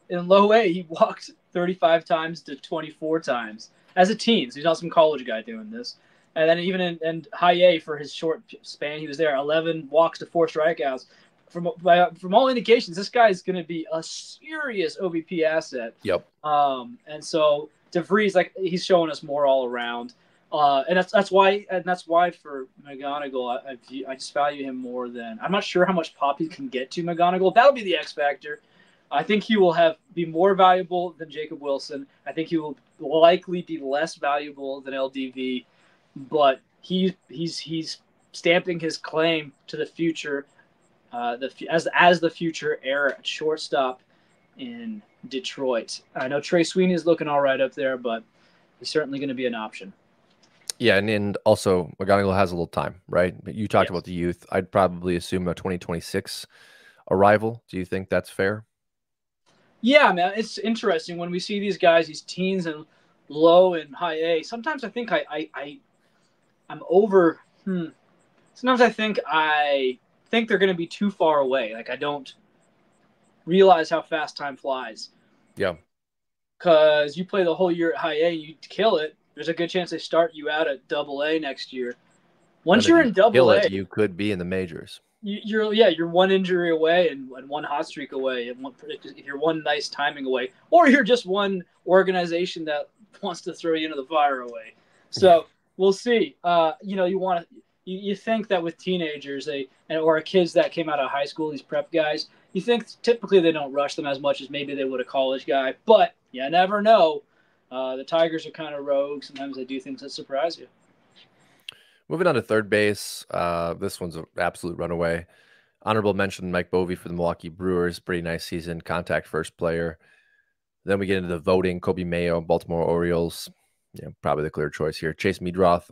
in low A, he walked 35 times to 24 times as a teen. So he's not some college guy doing this. And then even in high A, for his short span, he was there 11 walks to 4 strikeouts. From all indications, this guy is going to be a serious OBP asset. Yep. And so DeVries, like, he's showing us more all around. And that's why for McGonigal, I just value him more than. I'm not sure how much pop he can get to McGonigal. That'll be the X factor. I think he will be more valuable than Jacob Wilson. I think he will likely be less valuable than LDV, but he's stamping his claim to the future, as the future heir at shortstop in Detroit. I know Trey Sweeney is looking all right up there, but he's certainly going to be an option. Yeah, and also McGonigal has a little time, right? But you talked about the youth. I'd probably assume a 2026 arrival. Do you think that's fair? Yeah, man, it's interesting when we see these guys, these teens and low and high A. Sometimes I think I'm over. Sometimes I think they're going to be too far away. Like, I don't realize how fast time flies. Yeah. Because you play the whole year at high A, you kill it. There's a good chance they start you out at Double A next year. Once you're in Double A, you could be in the majors. You're one injury away and one hot streak away, and if you're one nice timing away, or you're just one organization that wants to throw you into the fire away. So we'll see. You think that with teenagers, or kids that came out of high school, these prep guys, you think typically they don't rush them as much as maybe they would a college guy, but you never know. The Tigers are kind of rogue. Sometimes they do things that surprise you. Moving on to third base, this one's an absolute runaway. Honorable mention, Mike Bovee for the Milwaukee Brewers. Pretty nice season, contact first player. Then we get into the voting, Kobe Mayo, Baltimore Orioles. Yeah, probably the clear choice here. Chase Meadroth,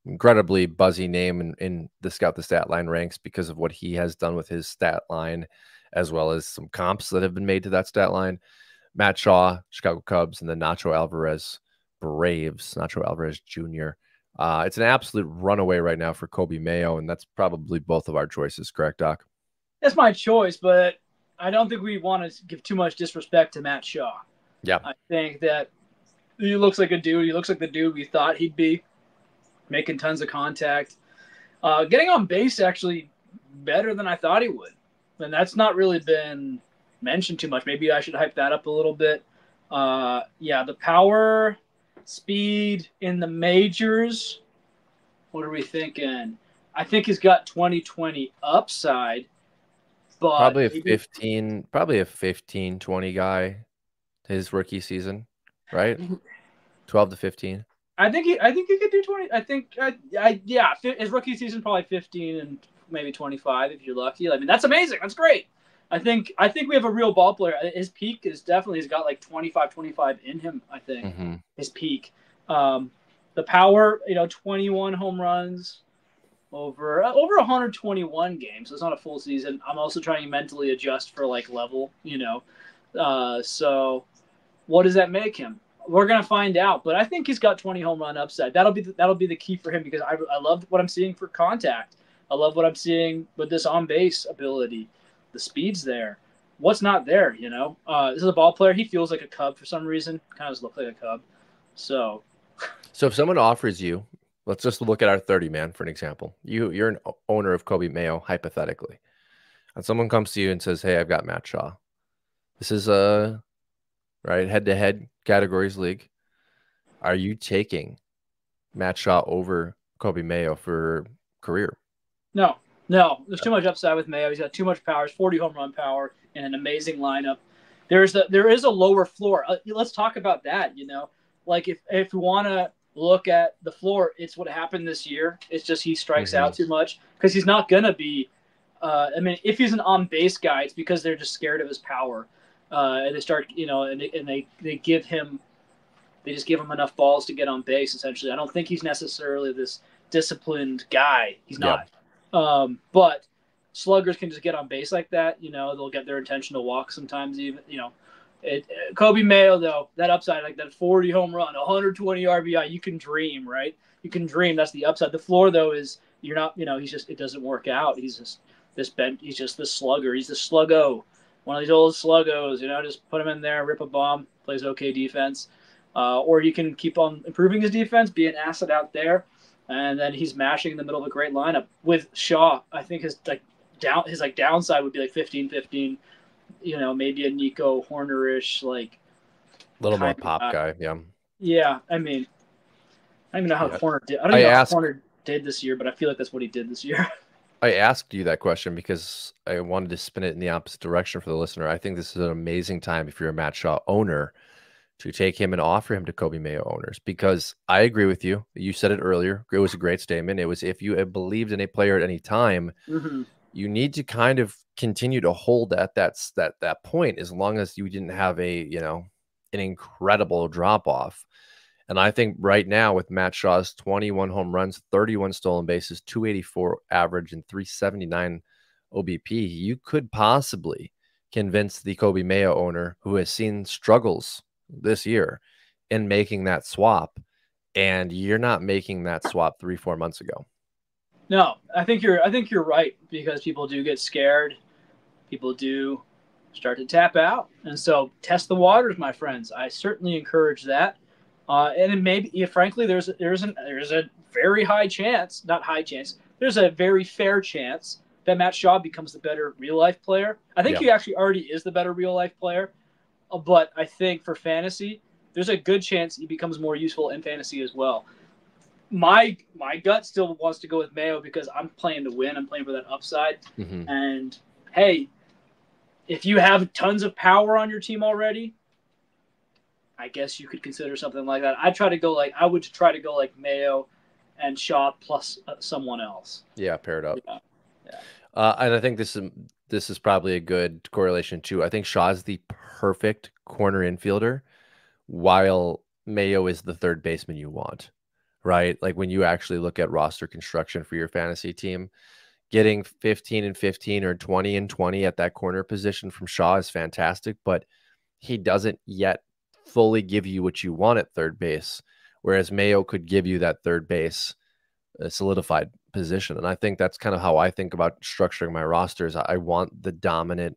incredibly buzzy name in the Scout the Stat Line ranks because of what he has done with his stat line, as well as some comps that have been made to that stat line. Matt Shaw, Chicago Cubs, and then Nacho Alvarez, Braves, Nacho Alvarez Jr. It's an absolute runaway right now for Kobe Mayo, and that's probably both of our choices, correct, Doc? That's my choice, but I don't think we want to give too much disrespect to Matt Shaw. Yeah. I think that he looks like a dude. He looks like the dude we thought he'd be, making tons of contact. Getting on base actually better than I thought he would. And that's not really been mentioned too much. Maybe I should hype that up a little bit. Yeah, the power, speed in the majors. What are we thinking? I think he's got 2020 upside, but Probably a maybe 15, probably a 15, 20 guy his rookie season, right? 12 to 15. I think he could do 20. I think yeah, his rookie season probably 15 and maybe 25 if you're lucky. I mean, that's amazing. That's great. I think we have a real ball player. His peak is definitely he's got like 25 in him, I think. Mm-hmm. His peak. The power, 21 home runs over 121 games. So it's not a full season. I'm also trying to mentally adjust for like level. So what does that make him? We're gonna find out, but I think he's got 20 home run upside. That'll be the key for him because I love what I'm seeing for contact. I love what I'm seeing with this on base ability. The speed's there. What's not there? This is a ball player. He feels like a Cub for some reason. Kind of just looks like a Cub. So If someone offers you, let's just look at our 30 man for an example. You're an owner of Kobe Mayo, hypothetically, and someone comes to you and says, "Hey, I've got Matt Shaw. This is a right head-to-head categories league. Are you taking Matt Shaw over Kobe Mayo for career?" no, there's too much upside with Mayo. He's got too much power. He's 40 home run power and an amazing lineup. There is a lower floor. Let's talk about that. Like if we want to look at the floor, it's what happened this year. It's just he strikes Mm-hmm. out too much because he's not gonna be. I mean, if he's an on base guy, it's because they're just scared of his power, and they start, and they give him, they just give him enough balls to get on base. Essentially, I don't think he's necessarily this disciplined guy. He's Yep. not. But sluggers can just get on base like that. They'll get their attention to walk sometimes. Even Kobe Mayo though, that upside like that 40 home run, 120 RBI, you can dream, right? You can dream. That's the upside. The floor though is you're not. He's just it doesn't work out. He's just this bent. He's just this slugger. He's the sluggo. One of these old sluggos. Just put him in there, rip a bomb, plays okay defense. Or you can keep on improving his defense, be an asset out there, and then he's mashing in the middle of a great lineup. With Shaw, I think his downside would be like 15-15, maybe a Nico Horner-ish like A little more kind of pop guy. Yeah. Yeah, I mean, I don't even know how Yeah. Horner did. I don't I even know how asked Horner did this year, but I feel like that's what he did this year. I asked you that question because I wanted to spin it in the opposite direction for the listener. I think this is an amazing time if you're a Matt Shaw owner to take him and offer him to Kobe Mayo owners because I agree with you. You said it earlier. It was a great statement. It was if you have believed in a player at any time, Mm-hmm. you need to kind of continue to hold at that point as long as you didn't have an incredible drop off. And I think right now with Matt Shaw's 21 home runs, 31 stolen bases, 284 average, and 379 OBP, you could possibly convince the Kobe Mayo owner who has seen struggles this year in making that swap. And you're not making that swap 3-4 months ago. No, I think you're right because people do get scared. People do start to tap out, and so test the waters, my friends. I certainly encourage that. And it maybe, frankly, there's a very high chance, not high chance. There's a very fair chance that Matt Shaw becomes the better real life player. I think Yeah. he actually already is the better real life player, but I think for fantasy, there's a good chance he becomes more useful in fantasy as well. My gut still wants to go with Mayo because I'm playing to win. I'm playing for that upside. Mm-hmm. And hey, if you have tons of power on your team already, I guess you could consider something like that. I would try to go like Mayo and Shaw plus someone else. Yeah, paired up. Yeah. Yeah. And I think this is probably a good correlation too. I think Shaw's the perfect corner infielder while Mayo is the third baseman you want, right? Like when you actually look at roster construction for your fantasy team, getting 15 and 15 or 20 and 20 at that corner position from Shaw is fantastic, but he doesn't yet fully give you what you want at third base, whereas Mayo could give you that third base solidified position. And I think that's kind of how I think about structuring my rosters. I want the dominant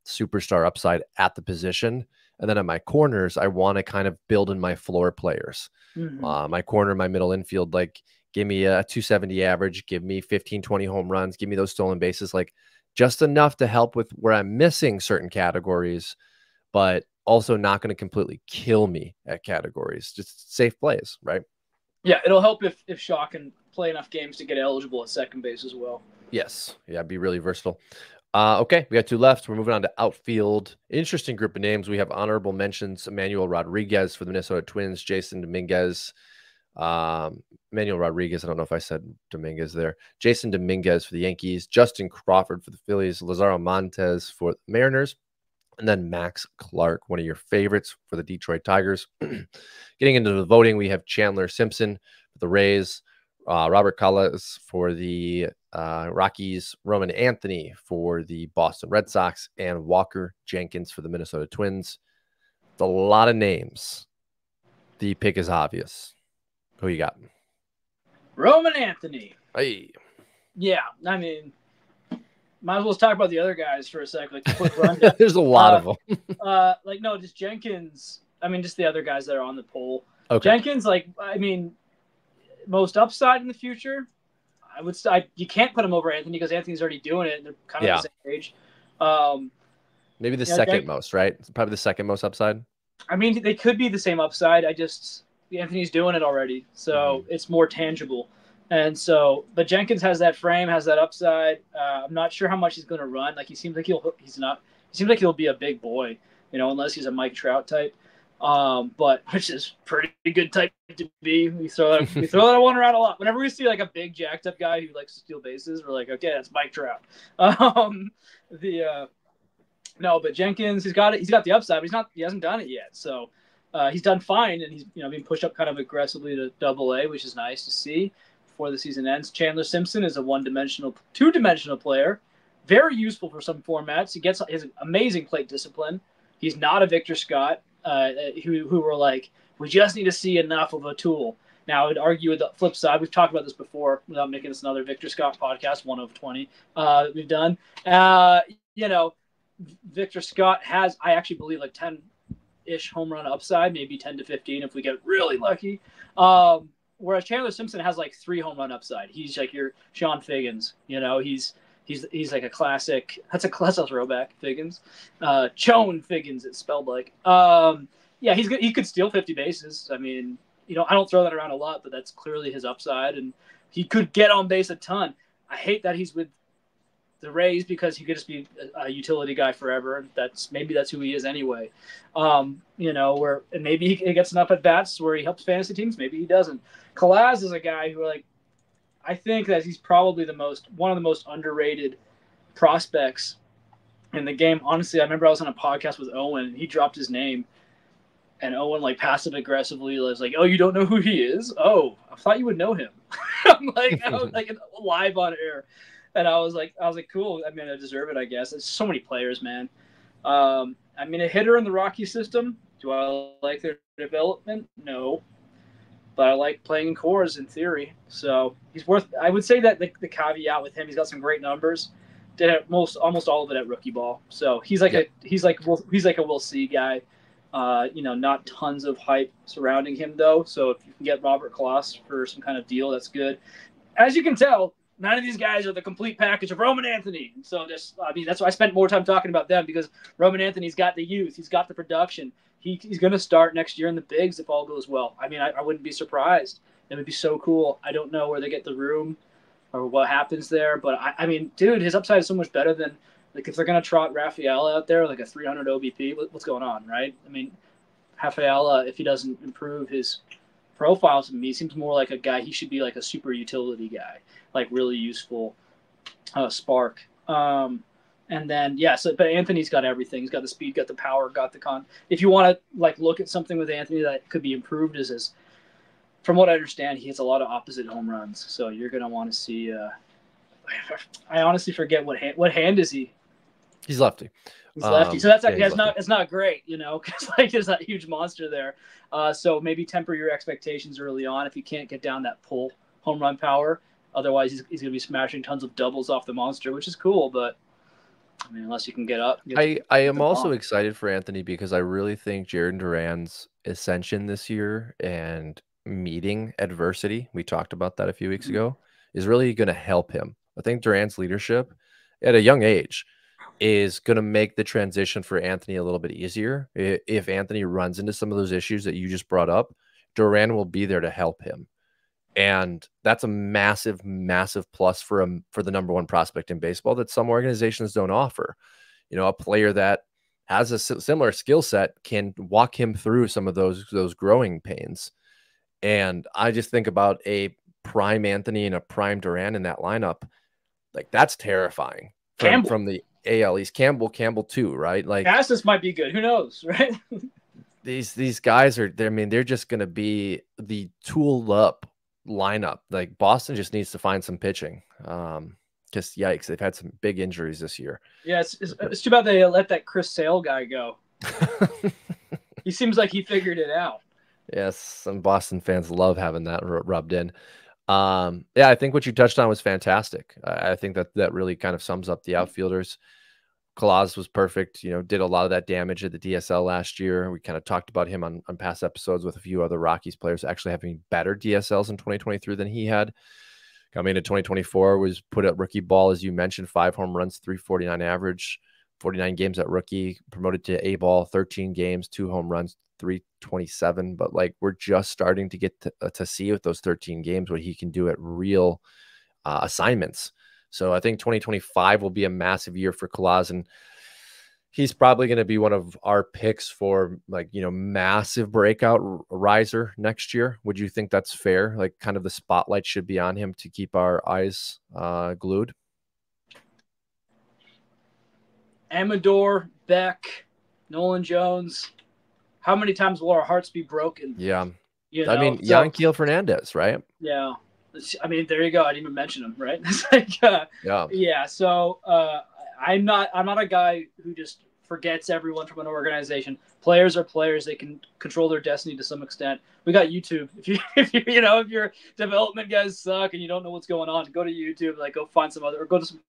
superstar upside at the position. And then at my corners, I want to kind of build in my floor players. My corner, my middle infield, like give me a 270 average, give me 15, 20 home runs, give me those stolen bases, like just enough to help with where I'm missing certain categories, but also not going to completely kill me at categories. Just safe plays, right? Yeah, it'll help if Shaw can play enough games to get eligible at second base as well. Yes. Yeah, be really versatile. Okay, we got two left. We're moving on to outfield. Interesting group of names. We have honorable mentions: Emmanuel Rodriguez for the Minnesota Twins, Jason Dominguez. Emmanuel Rodriguez, I don't know if I said Dominguez there. Jason Dominguez for the Yankees, Justin Crawford for the Phillies, Lazaro Montes for the Mariners, and then Max Clark, one of your favorites for the Detroit Tigers. Getting into the voting, we have Chandler Simpson for the Rays, Robert Callas for the Rockies, Roman Anthony for the Boston Red Sox, and Walker Jenkins for the Minnesota Twins. It's a lot of names. The pick is obvious. Who you got? Roman Anthony. Hey. Yeah, I mean, might as well talk about the other guys for a sec. Like quick rundown. There's a lot of them. No, just Jenkins. I mean, just the other guys that are on the poll. Okay. Jenkins, like, I mean, most upside in the future. You can't put him over Anthony because Anthony's already doing it. And they're kind of the same age. Maybe the second most, right? Probably the second most upside. I mean, they could be the same upside. Anthony's doing it already, so it's more tangible. And so, but Jenkins has that frame, has that upside. I'm not sure how much he's going to run. Like he seems like he'll be a big boy, unless he's a Mike Trout type. But which is pretty good type to be. We throw that one around a lot. Whenever we see like a big jacked up guy who likes to steal bases, we're like, okay, that's Mike Trout. No, but Jenkins, he's got the upside, but he hasn't done it yet. So he's done fine, and he's being pushed up kind of aggressively to Double-A, which is nice to see before the season ends. Chandler Simpson is a two-dimensional player, very useful for some formats. He gets his amazing plate discipline. He's not a Victor Scott, who were like, we just need to see enough of a tool. Now, I would argue with the flip side. We've talked about this before without making this another Victor Scott podcast, 1 of 20 we've done. Victor Scott has, I actually believe, like 10-ish home run upside, maybe 10 to 15 if we get really lucky. Whereas Chandler Simpson has like 3 home run upside. He's like your Sean Figgins. He's like a classic. That's a throwback, Figgins. Chone Figgins, it's spelled like. Yeah, he could steal 50 bases. I mean, I don't throw that around a lot, but that's clearly his upside, and he could get on base a ton. I hate that he's with the Rays because he could just be a utility guy forever. Maybe that's who he is anyway. And maybe he gets enough at bats where he helps fantasy teams. Maybe he doesn't. Calaz is a guy who, like, I think that he's probably one of the most underrated prospects in the game. Honestly, I remember I was on a podcast with Owen, and he dropped his name, and Owen, like, passive aggressively was like, "Oh, you don't know who he is? Oh, I thought you would know him." I was like live on air. And I was like, cool. I mean, I deserve it, I guess. There's so many players, man. I mean, a hitter in the Rocky system. Do I like their development? No. But I like playing in cores in theory. So he's worth. I would say that the caveat with him, he's got some great numbers. Did almost all of it at rookie ball. So he's like a we'll see guy. Not tons of hype surrounding him though. So if you can get Robert Kloss for some kind of deal, that's good. As you can tell, none of these guys are the complete package of Roman Anthony. So that's why I spent more time talking about them, because Roman Anthony's got the youth. He's got the production. He's going to start next year in the bigs if all goes well. I mean, I wouldn't be surprised. It would be so cool. I don't know where they get the room or what happens there. But, I mean, dude, his upside is so much better than, like, if they're going to trot Rafael out there, like a 300 OBP, what's going on, right? I mean, Rafael, if he doesn't improve his profile to me, seems more like a guy. He should be like a super utility guy, like really useful spark. And then but Anthony's got everything. He's got the speed, got the power, got the con. If you want to like look at something with Anthony that could be improved, is from what I understand, he hits a lot of opposite home runs. So you're gonna want to see. I honestly forget what hand is he? He's lefty. He's lefty, so that's Yeah, he's lefty. it's not great, because like there's that huge monster there. So maybe temper your expectations early on if you can't get down that pull home run power. Otherwise, he's going to be smashing tons of doubles off the monster, which is cool. But I mean, unless you can get up, I am also excited for Anthony because I really think Jaron Duran's ascension this year and meeting adversity, we talked about that a few weeks ago, is really going to help him. I think Duran's leadership at a young age is going to make the transition for Anthony a little bit easier. If Anthony runs into some of those issues that you just brought up, Duran will be there to help him. And that's a massive, massive plus for the number one prospect in baseball that some organizations don't offer. A player that has a similar skill set can walk him through some of those growing pains. And I just think about a prime Anthony and a prime Duran in that lineup. Like, that's terrifying from the AL East. Campbell too, right? Like, Cassis might be good. Who knows, right? these guys are there. I mean, they're just going to be the tooled up lineup. Like, Boston just needs to find some pitching. Just yikes, they've had some big injuries this year. Yeah, it's too bad they let that Chris Sale guy go. He seems like he figured it out. Yes, some Boston fans love having that rubbed in. Yeah, I think what you touched on was fantastic. I think that really kind of sums up the outfielders. Claus was perfect, did a lot of that damage at the DSL last year. We kind of talked about him on past episodes with a few other Rockies players actually having better DSLs in 2023 than he had. Coming into 2024, was put at rookie ball, as you mentioned, 5 home runs, 349 average, 49 games at rookie, promoted to A ball, 13 games, 2 home runs, 327. But like, we're just starting to get to see with those 13 games what he can do at real assignments. So I think 2025 will be a massive year for Claus, and he's probably going to be one of our picks for massive breakout riser next year. Would you think that's fair? Like, kind of the spotlight should be on him to keep our eyes glued. Amador, Beck, Nolan Jones. How many times will our hearts be broken? Yeah. I mean, Yanquiel Fernandez, right? Yeah. I mean, there you go. I didn't even mention him, right? It's like, yeah. So I'm not a guy who just forgets everyone from an organization. Players are players; they can control their destiny to some extent. We got YouTube. If your development guys suck and you don't know what's going on, go to YouTube. Like, go find some other, or go to some.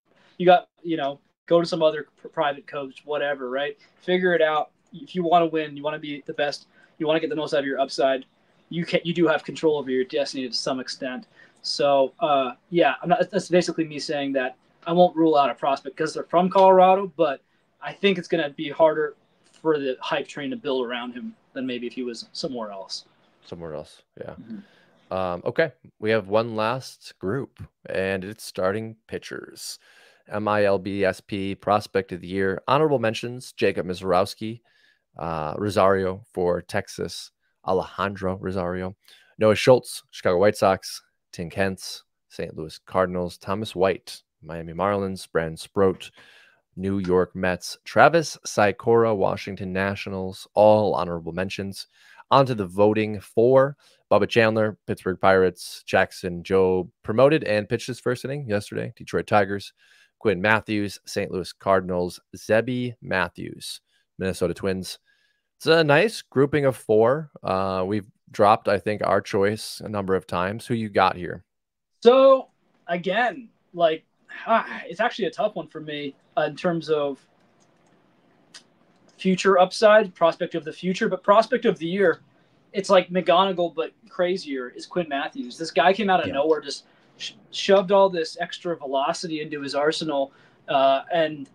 Go to some other private coach, whatever. Right? Figure it out. If you want to win, you want to be the best. You want to get the most out of your upside. You do have control over your destiny to some extent. So, that's basically me saying that I won't rule out a prospect because they're from Colorado, but I think it's going to be harder for the hype train to build around him than maybe if he was somewhere else. Somewhere else, yeah. Mm-hmm. Okay, we have one last group, and it's starting pitchers. MILBSP Prospect of the Year. Honorable mentions, Jacob Mizorowski, Rosario for Texas, Alejandro Rosario, Noah Schultz, Chicago White Sox, Tink Hence, St. Louis Cardinals, Thomas White, Miami Marlins, Brandon Sproat, New York Mets, Travis Sikora, Washington Nationals, all honorable mentions. On to the voting for Bubba Chandler, Pittsburgh Pirates, Jackson Jobe, promoted and pitched his first inning yesterday, Detroit Tigers, Quinn Matthews, St. Louis Cardinals, Zebby Matthews, Minnesota Twins. It's a nice grouping of 4. We've dropped, I think, our choice a number of times. Who you got here? So, again, it's actually a tough one for me in terms of future upside, prospect of the future, but prospect of the year, it's like McGonigal, but crazier, is Quinn Matthews. This guy came out of nowhere, just shoved all this extra velocity into his arsenal, and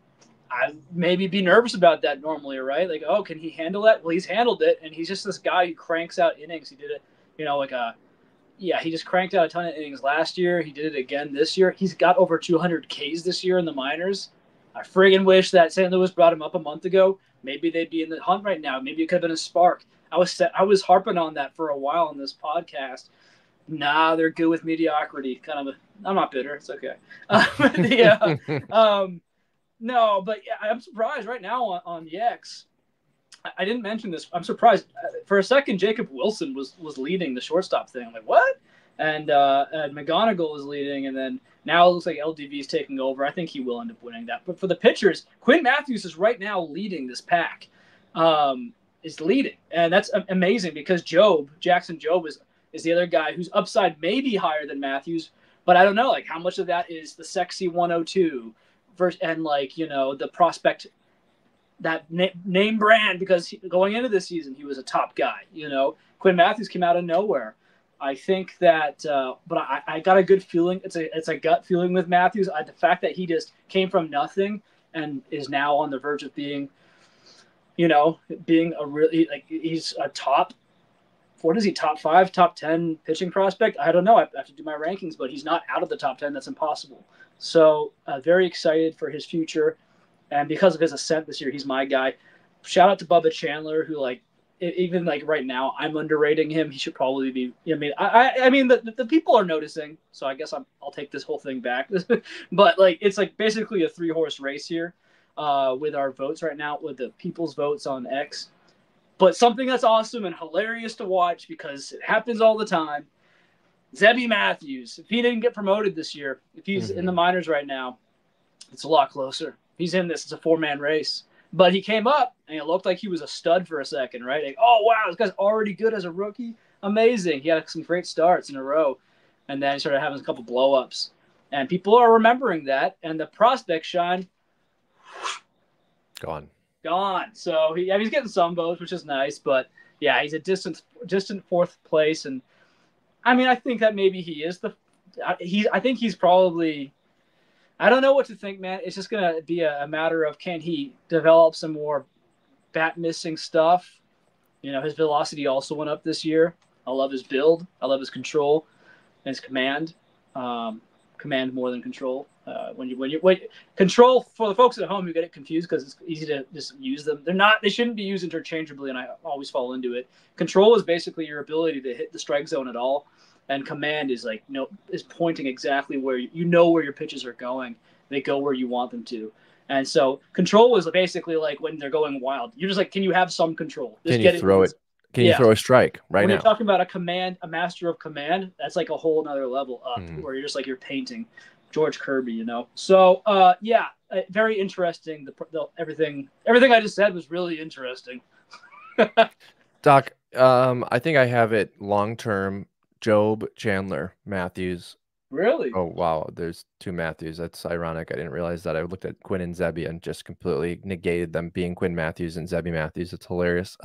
I maybe be nervous about that normally, right? Like, oh, can he handle that? Well, he's handled it, and he's just this guy who cranks out innings. He did it, he just cranked out a ton of innings last year. He did it again this year. He's got over 200 Ks this year in the minors. I friggin' wish that St. Louis brought him up a month ago. Maybe they'd be in the hunt right now. Maybe it could have been a spark. I was harping on that for a while on this podcast. Nah, they're good with mediocrity. I'm not bitter. It's okay. No, but yeah, I'm surprised right now on the X. I didn't mention this. I'm surprised. For a second, Jacob Wilson was leading the shortstop thing. I'm like, what? And McGonigal was leading, and then now it looks like LDV is taking over. I think he will end up winning that. But for the pitchers, Quinn Matthews is right now leading this pack. Is leading, and that's amazing because Jackson Job is the other guy whose upside may be higher than Matthews, but I don't know like how much of that is the sexy 102 versus and like the prospect that name brand because going into this season he was a top guy. Quinn Matthews came out of nowhere. I think that, but I got a good feeling. It's a gut feeling with Matthews. The fact that he just came from nothing and is now on the verge of being, being a really like he's a top. What is he? Top 5, top 10 pitching prospect? I don't know. I have to do my rankings, but he's not out of the top 10. That's impossible. So very excited for his future. And because of his ascent this year, he's my guy. Shout out to Bubba Chandler, who even like right now, I'm underrating him. He should probably be. I mean, the people are noticing, so I guess I'll take this whole thing back. But like, it's like basically a 3-horse race here with our votes right now, with the people's votes on X. But something that's awesome and hilarious to watch because it happens all the time. Zebby Matthews, if he didn't get promoted this year, if he's in the minors right now, it's a lot closer. He's in this. It's a 4-man race. But he came up, and it looked like he was a stud for a second, right? Like, oh, wow, this guy's already good as a rookie. Amazing. He had some great starts in a row. And then he started having a couple blow-ups. And people are remembering that. And the prospect shine, Gone. So he's getting some votes, which is nice. But, yeah, he's a distant 4th place. And, I mean, I think that maybe he is I think he's probably – I don't know what to think, man. It's just going to be a matter of can he develop some more bat missing stuff. His velocity also went up this year. I love his build. I love his control and his command. Command more than control. When control, for the folks at home who get it confused because it's easy to just use them. They shouldn't be used interchangeably, and I always fall into it. Control is basically your ability to hit the strike zone at all. And command is is pointing exactly where where your pitches are going. They go where you want them to. And so control is basically like when they're going wild. You're just like, can you have some control? Just can you throw it? Can you throw a strike right now? When you're talking about a master of command, that's like a whole another level up where you're just like you're painting George Kirby, So very interesting. Everything I just said was really interesting. Doc, I think I have it long-term. Job, Chandler, Matthews. Really? Oh, wow. There's 2 Matthews. That's ironic. I didn't realize that. I looked at Quinn and Zebby and just completely negated them being Quinn Matthews and Zebby Matthews. It's hilarious.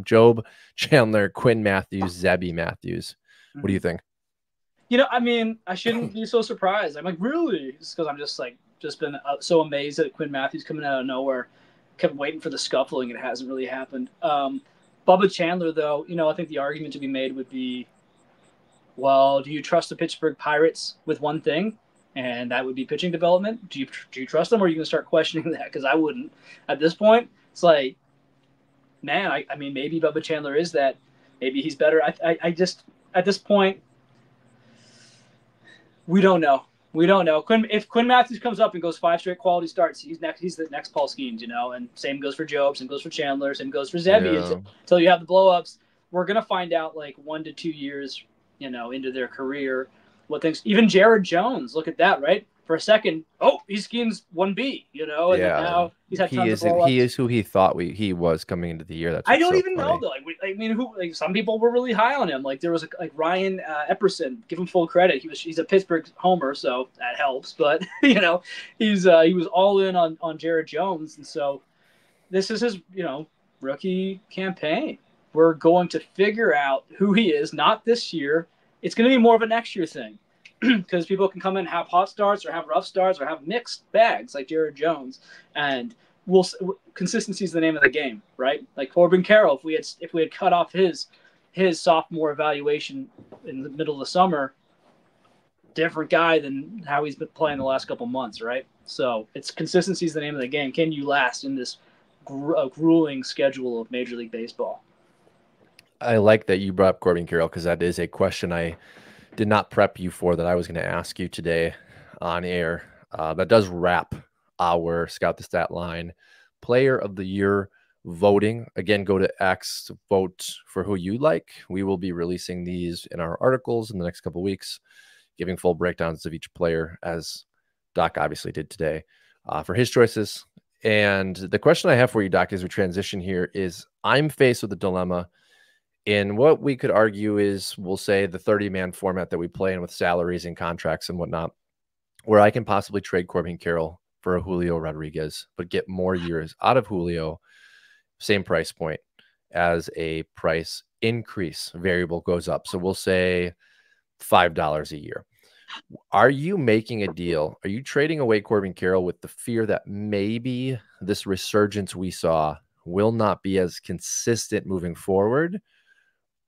Job, Chandler, Quinn Matthews, Zebby Matthews. What do you think? I mean, I shouldn't be so surprised. I'm like, really? It's because I'm just been so amazed at Quinn Matthews coming out of nowhere. Kept waiting for the scuffling. It hasn't really happened. Bubba Chandler, though, I think the argument to be made would be, well, do you trust the Pittsburgh Pirates with one thing? And that would be pitching development. Do you trust them, or are you going to start questioning that? Because I wouldn't. At this point, it's like, man, I mean, maybe Bubba Chandler is that. Maybe he's better. I just, at this point, we don't know. If Quinn Matthews comes up and goes 5 straight quality starts, he's the next Paul Skeens, and same goes for Job, same goes for Chandler, same goes for Zebby until you have the blow-ups. We're going to find out like 1 to 2 years into their career, what things. Even Jared Jones, look at that, right? For a second, he schemes 1B, and then now he's had tons of blow-ups. He is who he thought he was coming into the year. That's I don't even know though. Some people were really high on him. Like there was Ryan Epperson. Give him full credit. He's a Pittsburgh homer, so that helps. But he was all in on Jared Jones, and so this is his rookie campaign. We're going to figure out who he is, not this year. It's going to be more of a next year thing because people can come in and have hot starts or have rough starts or have mixed bags like Jared Jones. And consistency is the name of the game, right? Like Corbin Carroll, if we had cut off his sophomore evaluation in the middle of the summer, different guy than how he's been playing the last couple months, right? So it's consistency is the name of the game. Can you last in this grueling schedule of Major League Baseball? I like that you brought up Corbin Carroll because that is a question I did not prep you for that I was going to ask you today on air. That does wrap our Scout the Stat Line Player of the Year voting. Again, go to X to vote for who you like. We will be releasing these in our articles in the next couple of weeks, giving full breakdowns of each player, as Doc obviously did today, for his choices. And the question I have for you, Doc, as we transition here is, I'm faced with a dilemma in what we could argue is, we'll say, the 30-man format that we play in with salaries and contracts and whatnot, where I can possibly trade Corbin Carroll for a Julio Rodriguez, but get more years out of Julio, same price point, as a price increase variable goes up. So we'll say $5 a year. Are you making a deal? Are you trading away Corbin Carroll with the fear that maybe this resurgence we saw will not be as consistent moving forward?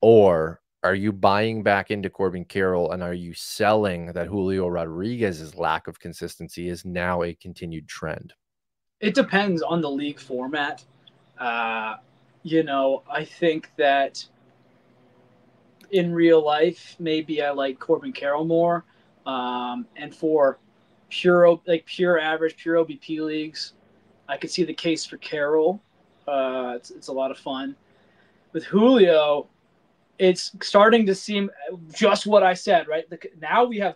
Or are you buying back into Corbin Carroll, and are you selling that Julio Rodriguez's lack of consistency is now a continued trend? It depends on the league format. I think that in real life, maybe I like Corbin Carroll more. And for pure average, pure OBP leagues, I could see the case for Carroll. It's a lot of fun. With Julio, it's starting to seem just what I said, right? Now we're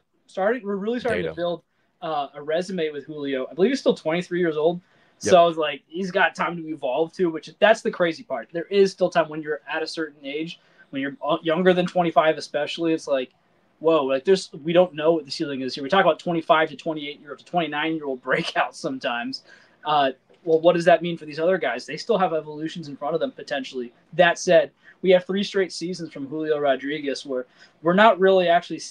really starting to build a resume with Julio. I believe he's still 23 years old. Yep. So I was like, he's got time to evolve too, that's the crazy part. There is still time when you're at a certain age, when you're younger than 25, especially. It's like, whoa, like we don't know what the ceiling is here. We talk about 25 to 28-year-old to 29-year-old breakouts sometimes. Well, what does that mean for these other guys? They still have evolutions in front of them potentially. That said, we have 3 straight seasons from Julio Rodriguez where we're not really actually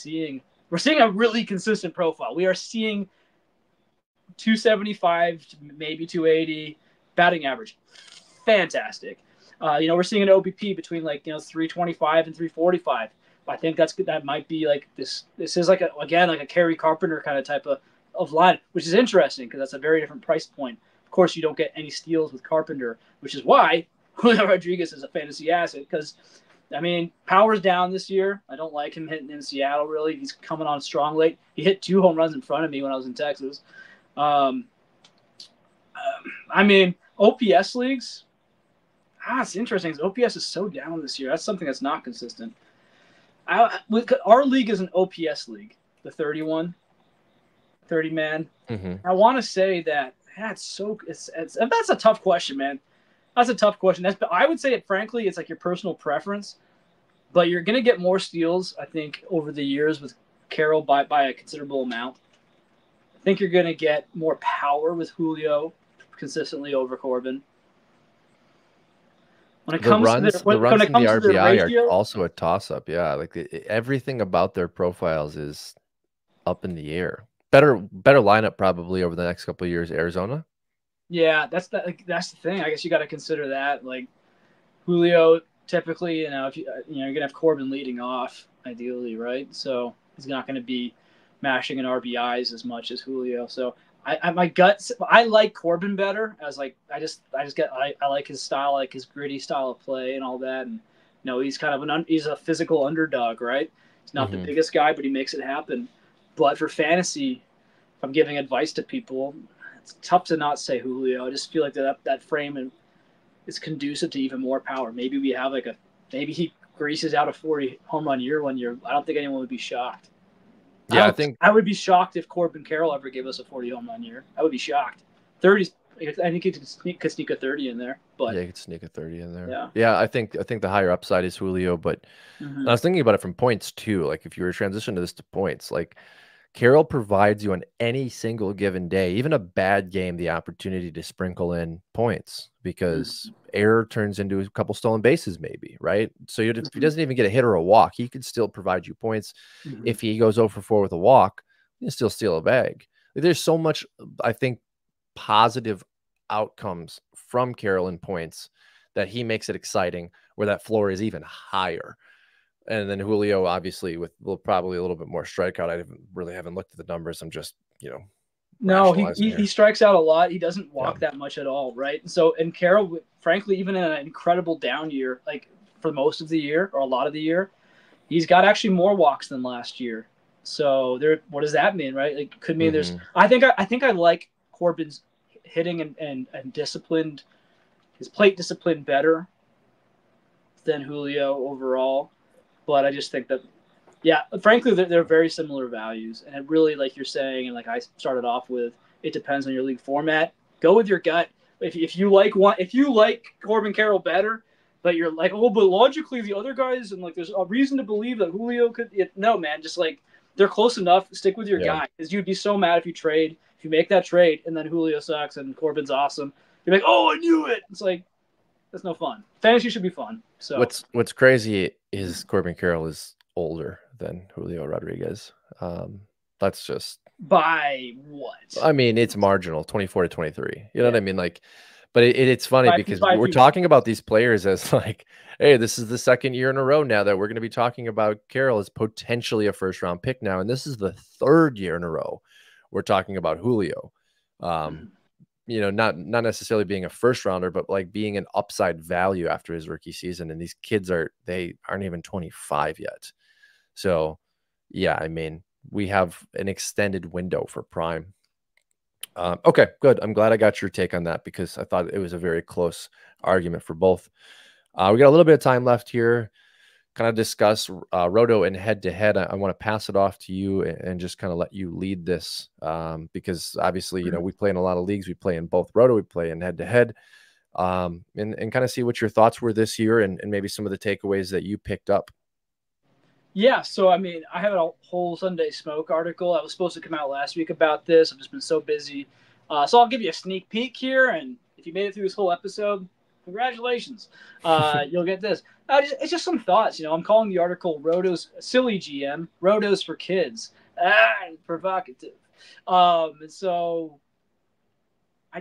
we're seeing a really consistent profile. We are seeing 275 to maybe 280 batting average. Fantastic. We're seeing an OBP between 325 and 345. I think that might be like this is like a Kerry Carpenter kind of type of line, which is interesting because that's a very different price point. Of course, you don't get any steals with Carpenter, which is why Julio Rodriguez is a fantasy asset because, power's down this year. I don't like him hitting in Seattle, really. He's coming on strong late. He hit 2 home runs in front of me when I was in Texas. OPS leagues, it's interesting. OPS is so down this year. That's something that's not consistent. Our league is an OPS league, the 30-man. Mm-hmm. I want to say that that's a tough question, man. That's a tough question. I would say frankly, it's like your personal preference, but you're going to get more steals, I think, over the years with Carroll by a considerable amount. I think you're going to get more power with Julio consistently over Corbin. When it comes to the runs and the RBI are also a toss-up. Yeah, everything about their profiles is up in the air. Better lineup probably over the next couple of years. Arizona. Yeah, that's the thing. I guess you got to consider that. Like Julio, typically, if you're gonna have Corbin leading off, ideally, right? So he's not going to be mashing in RBIs as much as Julio. So my guts, I like Corbin better. I like his style, I like his gritty style of play and all that. And he's kind of he's a physical underdog, right? He's not the biggest guy, but he makes it happen. But for fantasy, if I'm giving advice to people, it's tough to not say Julio. I just feel like that frame is conducive to even more power. Maybe we have maybe he greases out a 40 home run year 1 year. I don't think anyone would be shocked. Yeah, I think I would be shocked if Corbin Carroll ever gave us a 40 home run year. I would be shocked. 30, I think he could sneak a 30 in there. But yeah, he could sneak a 30 in there. Yeah, I think the higher upside is Julio, but I was thinking about it from points too. Like if you were to transition to this to points, like Carroll provides you on any single given day, even a bad game, the opportunity to sprinkle in points because error turns into a couple stolen bases, maybe, right? So if he doesn't even get a hit or a walk, he could still provide you points. If he goes 0 for 4 with a walk, he can still steal a bag. There's so much, I think, positive outcomes from Carroll in points that he makes it exciting, where that floor is even higher. And then Julio, obviously, with probably a little bit more strikeout. I haven't looked at the numbers. I'm just, No, he strikes out a lot. He doesn't walk that much at all, right? So, and Carroll, frankly, even in an incredible down year, like for most of the year or a lot of the year, he's got actually more walks than last year. So what does that mean, right? It could mean there's. I think I like Corbin's hitting and disciplined, his plate discipline better than Julio overall. But I just think that, yeah, frankly, they're very similar values. And it really, like you're saying, and like I started off with, it depends on your league format. Go with your gut. If you like Corbin Carroll better, but you're like, oh, but logically the other guys, and like there's a reason to believe that Julio could. No, man, just like they're close enough. Stick with your Yeah. guy, because you'd be so mad if you make that trade, and then Julio sucks and Corbin's awesome. You're like, oh, I knew it. It's like that's no fun. Fantasy should be fun. So What's crazy is Corbin Carroll is older than Julio Rodriguez. That's just, by what? I mean, it's marginal, 24 to 23. You know what I mean? Like, but it's funny By because by we're few. talking about these players as like, hey, this is the second year in a row now that we're going to be talking about Carroll as potentially a first round pick now, and this is the third year in a row we're talking about Julio. Mhm. You know, not necessarily being a first rounder, but like being an upside value after his rookie season. And these kids they aren't even 25 yet. So yeah, I mean, we have an extended window for prime. Okay, good. I'm glad I got your take on that because I thought it was a very close argument for both. We got a little bit of time left here. Kind of discuss Roto and head to head. I want to pass it off to you and just kind of let you lead this because obviously, you know, we play in a lot of leagues. We play in both Roto, we play in head to head, and kind of see what your thoughts were this year and maybe some of the takeaways that you picked up. Yeah, so I mean, I have a whole Sunday Smoke article. I was supposed to come out last week about this. I've just been so busy. So I'll give you a sneak peek here, and if you made it through this whole episode, congratulations. You'll get this. It's just some thoughts. You know, I'm calling the article "Roto's Silly GM: Rotos for Kids." Provocative. And so I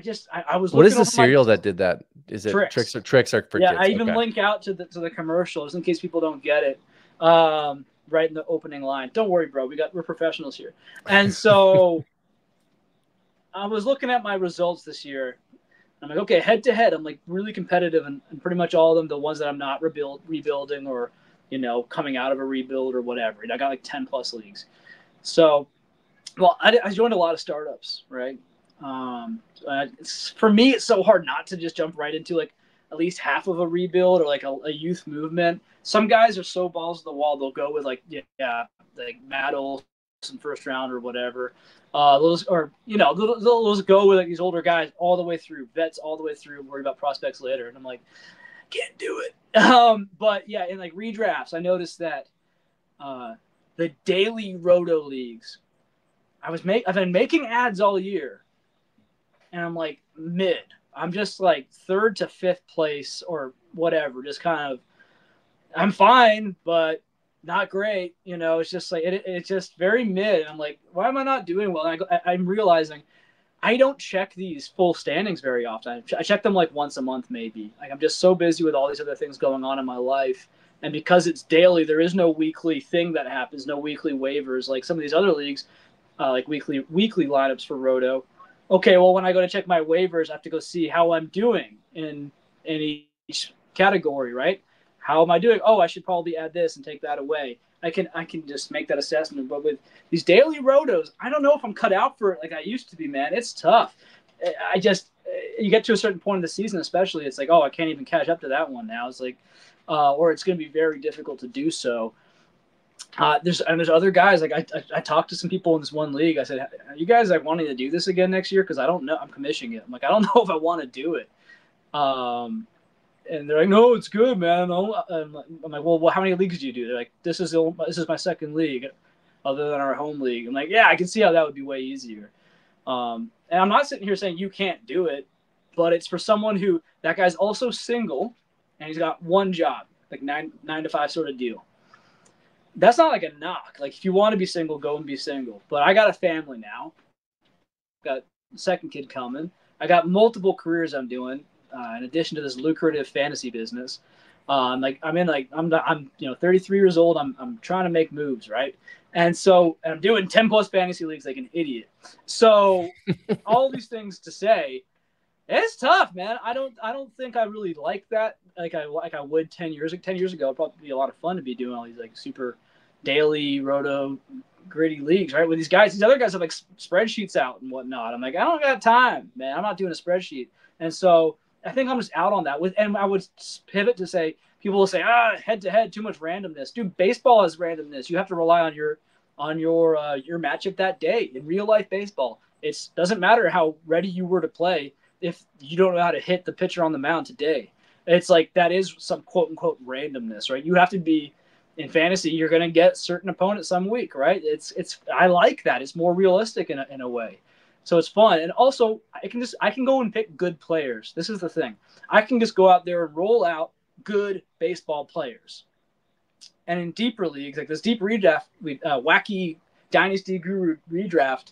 was What is looking the over my cereal that did that? Is it tricks. tricks are for Yeah, kids? I even Okay. link out to the commercial just in case people don't get it. Right in the opening line. Don't worry, bro. We're professionals here. And so I was looking at my results this year. I'm like, okay, head to head, I'm like really competitive and pretty much all of them, the ones that I'm not rebuilding or, you know, coming out of a rebuild or whatever. And I got like 10 plus leagues. So, well, I joined a lot of startups, right? For me, it's so hard not to just jump right into like at least half of a rebuild or like a youth movement. Some guys are so balls to the wall, they'll go with like, yeah, like Matt Olson first round or whatever. Those or you know they'll just go with like these older guys all the way through, vets all the way through, worry about prospects later. And I'm like, can't do it. But yeah, in like redrafts, I noticed that the daily roto leagues, I've been making ads all year, and I'm like mid. I'm just like third to fifth place or whatever. Just kind of, I'm fine, but not great. You know, it's just like it's just very mid. I'm like, why am I not doing well? And I'm realizing I don't check these full standings very often. I check them like once a month, maybe. Like I'm just so busy with all these other things going on in my life, and because it's daily, there is no weekly thing that happens, no weekly waivers like some of these other leagues, like weekly lineups for Roto. Okay, well, when I go to check my waivers, I have to go see how I'm doing in each category, right? How am I doing? Oh, I should probably add this and take that away. I can just make that assessment. But with these daily rotos, I don't know if I'm cut out for it like I used to be, man. It's tough. I just you get to a certain point of the season, especially, it's like, oh, I can't even catch up to that one now. It's like, or it's going to be very difficult to do so. There's other guys like I talked to some people in this one league. I said, are you guys like wanting to do this again next year? Because I don't know. I'm commissioning it. I'm like, I don't know if I want to do it. And they're like, no, it's good, man. I'm like, well, how many leagues do you do? They're like, this is my second league, other than our home league. I'm like, yeah, I can see how that would be way easier. And I'm not sitting here saying you can't do it, but it's for someone who that guy's also single and he's got one job, like nine to five sort of deal. That's not like a knock. Like if you want to be single, go and be single. But I got a family now. Got a second kid coming. I got multiple careers I'm doing in addition to this lucrative fantasy business. I'm 33 years old. I'm trying to make moves, right? And so I'm doing 10 plus fantasy leagues like an idiot. So all these things to say, it's tough, man. I don't think I really like that like I would 10 years ago. It'd probably be a lot of fun to be doing all these like super daily roto gritty leagues, right? With these other guys have like spreadsheets out and whatnot. I'm like, I don't got time, man. I'm not doing a spreadsheet. And so I think I'm just out on that. And I would pivot to say, people will say, head to head, too much randomness. Dude, baseball has randomness. You have to rely on your matchup that day. In real life baseball, it doesn't matter how ready you were to play if you don't know how to hit the pitcher on the mound today. It's like that is some quote unquote randomness, right? You have to be in fantasy. You're going to get certain opponents some week, right? I like that. It's more realistic in a way. So it's fun. And also I can go and pick good players. This is the thing. I can just go out there and roll out good baseball players. And in deeper leagues, like this deep redraft, wacky Dynasty Guru redraft,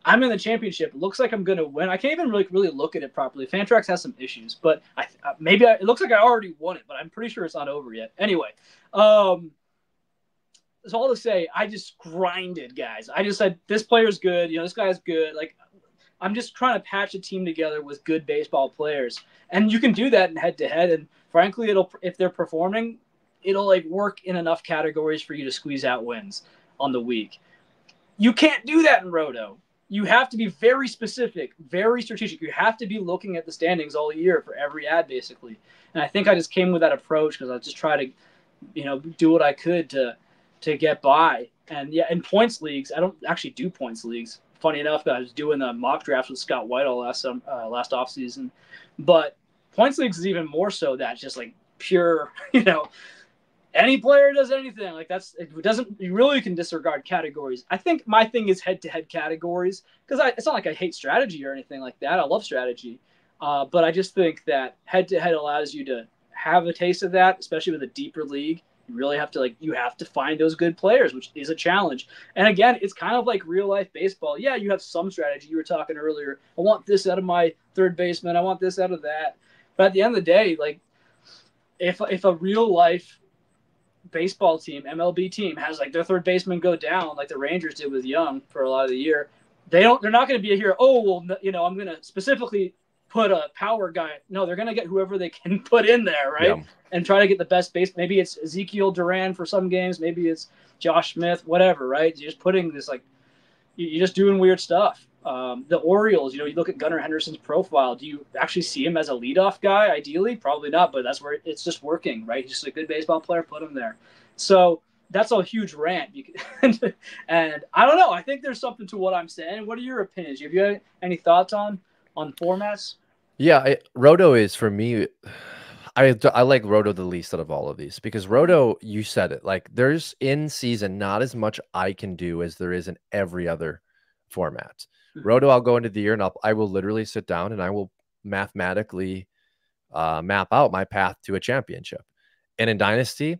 I'm in the championship. It looks like I'm going to win. I can't even really look at it properly. Fantrax has some issues, but it looks like I already won it, but I'm pretty sure it's not over yet. Anyway, it's all to say, I just grinded, guys. I just said, this player's good. This guy's good. Like, I'm just trying to patch a team together with good baseball players. And you can do that in head-to-head. And frankly, if they're performing, it'll like work in enough categories for you to squeeze out wins on the week. You can't do that in Roto. You have to be very specific, very strategic. You have to be looking at the standings all year for every ad, basically. And I think I just came with that approach because I just try to, do what I could to get by. And yeah, in points leagues, I don't actually do points leagues. Funny enough, I was doing the mock drafts with Scott Whitehall last offseason. But points leagues is even more so that just like pure, any player does anything. Like you really can disregard categories. I think my thing is head-to-head categories because it's not like I hate strategy or anything like that. I love strategy. But I just think that head-to-head allows you to have a taste of that, especially with a deeper league. You really have to find those good players, which is a challenge. And again, it's kind of like real life baseball. Yeah, you have some strategy. You were talking earlier. I want this out of my third baseman. I want this out of that. But at the end of the day, like if a real life baseball team, MLB team, has like their third baseman go down, like the Rangers did with Young for a lot of the year, they're not going to be here. Oh well, I'm going to specifically put a power guy. No, they're going to get whoever they can put in there, right? Yeah. And try to get the best base. Maybe it's Ezekiel Duran for some games. Maybe it's Josh Smith, whatever, right? You're just putting this you're just doing weird stuff. The Orioles, you look at Gunnar Henderson's profile. Do you actually see him as a leadoff guy? Ideally, probably not, but that's where it's just working, right? He's just a good baseball player. Put him there. So that's a huge rant. And I don't know. I think there's something to what I'm saying. What are your opinions? Have you any thoughts on formats? Yeah, Roto is for me. I like Roto the least out of all of these because Roto, you said it, like there's in season not as much I can do as there is in every other format. Mm-hmm. Roto, I'll go into the year and I will literally sit down and I will mathematically map out my path to a championship. And in Dynasty,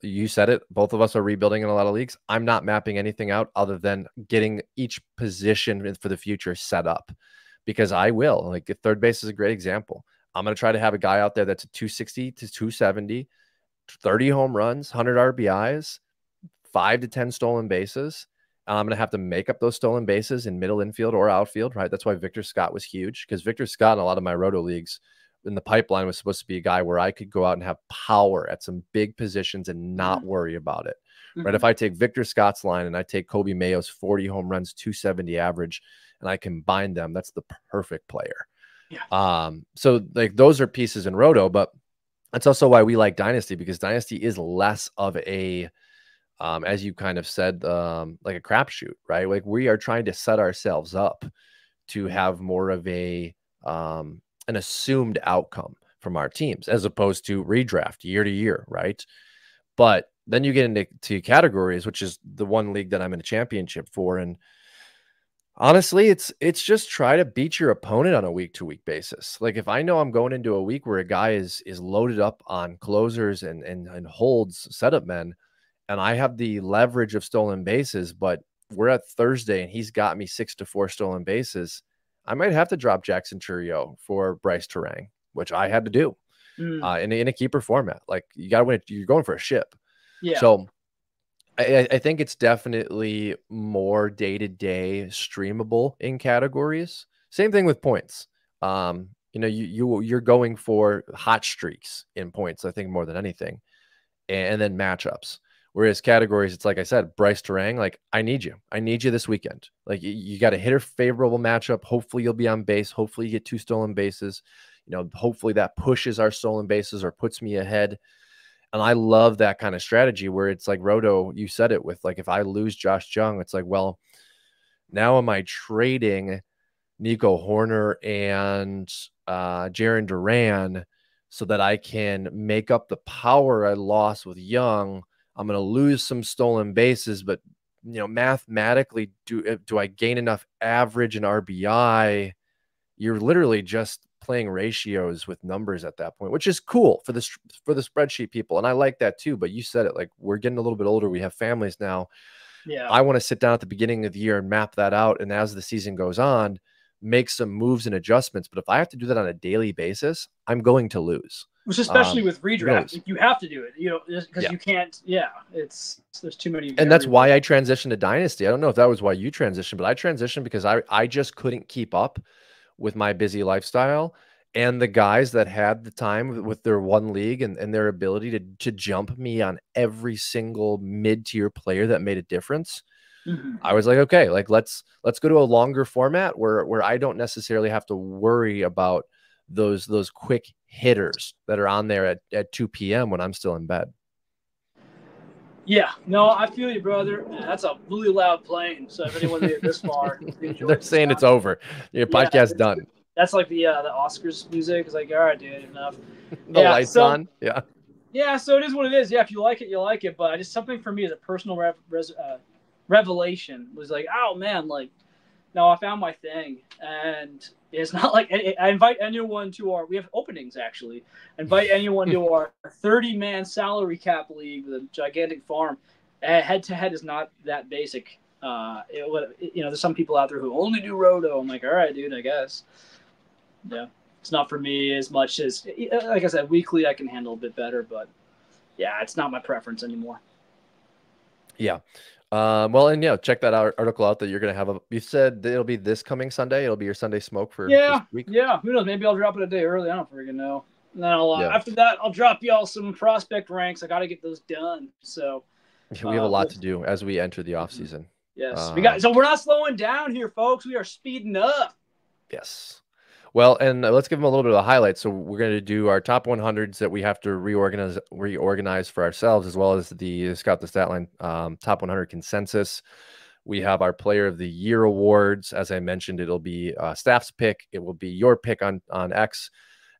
you said it, both of us are rebuilding in a lot of leagues. I'm not mapping anything out other than getting each position for the future set up because I will. Like third base is a great example. I'm going to try to have a guy out there that's a 260 to 270, 30 home runs, 100 RBIs, 5 to 10 stolen bases. I'm going to have to make up those stolen bases in middle infield or outfield, right? That's why Victor Scott was huge because Victor Scott in a lot of my Roto leagues in the pipeline was supposed to be a guy where I could go out and have power at some big positions and not worry about it, right? If I take Victor Scott's line and I take Kobe Mayo's 40 home runs, 270 average, and I combine them, that's the perfect player. Yeah. So like those are pieces in Roto, but that's also why we like Dynasty because Dynasty is less of a, as you kind of said, like a crapshoot, right? Like we are trying to set ourselves up to have more of an assumed outcome from our teams as opposed to redraft year to year, right? But then you get into categories, which is the one league that I'm in a championship for, and honestly, it's just try to beat your opponent on a week-to-week basis. Like if I know I'm going into a week where a guy is loaded up on closers and holds setup men, and I have the leverage of stolen bases, but we're at Thursday and he's got me 6-4 stolen bases, I might have to drop Jackson Chourio for Bryce Terang, which I had to do in a keeper format. Like you got to win it. You're going for a ship. Yeah. So I think it's definitely more day-to-day streamable in categories. Same thing with points. You're going for hot streaks in points, I think, more than anything, and then matchups. Whereas categories, it's like I said, Bryce Terang, like I need you. I need you this weekend. Like you got a hitter favorable matchup. Hopefully you'll be on base. Hopefully you get 2 stolen bases. Hopefully that pushes our stolen bases or puts me ahead. And I love that kind of strategy where it's like Roto, you said it with like if I lose Josh Jung, it's like, well, now am I trading Nico Horner and Jaron Duran so that I can make up the power I lost with Young? I'm going to lose some stolen bases, but mathematically, do I gain enough average and RBI? You're literally just playing ratios with numbers at that point, which is cool for the spreadsheet people, and I like that too. But you said it, like we're getting a little bit older. We have families now. Yeah. I want to sit down at the beginning of the year and map that out, and as the season goes on, make some moves and adjustments. But if I have to do that on a daily basis, I'm going to lose. Which especially with redraft, you have to do it, because you can't. Yeah, there's too many variables. And that's why I transitioned to Dynasty. I don't know if that was why you transitioned, but I transitioned because I just couldn't keep up with my busy lifestyle. And the guys that had the time with their one league and their ability to jump me on every single mid-tier player that made a difference. I was like, okay, like let's go to a longer format where I don't necessarily have to worry about those quick hitters that are on there at 2 p.m. when I'm still in bed. Yeah, no, I feel you, brother. That's a really loud plane. So if anyone made it this far, they're saying it's over. Your podcast's done. That's like the Oscars music. It's like, all right, dude, enough. The lights on. Yeah. Yeah, so it is what it is. Yeah, if you like it, you like it. But I just something for me as a personal revelation was like, oh man, like, no, I found my thing, and it's not like I invite anyone to we have openings actually. I invite anyone to our 30-man salary cap league with a gigantic farm. Head to head is not that basic. There's some people out there who only do Roto. I'm like, all right, dude, I guess. Yeah, it's not for me as much as, like I said, weekly I can handle a bit better, but yeah, it's not my preference anymore. Yeah. Well, and check that article out that you're going to have. You said that it'll be this coming Sunday. It'll be your Sunday smoke for this week. Yeah. Who knows? Maybe I'll drop it a day early. I don't freaking know. And then after that, I'll drop y'all some prospect ranks. I got to get those done. So we have a lot to do as we enter the off season. Yes, so we're not slowing down here, folks. We are speeding up. Yes. Well, and let's give them a little bit of a highlight. So we're going to do our top 100s that we have to reorganize for ourselves, as well as the Scout the Statline top 100 consensus. We have our Player of the Year awards. As I mentioned, it'll be staff's pick. It will be your pick on X,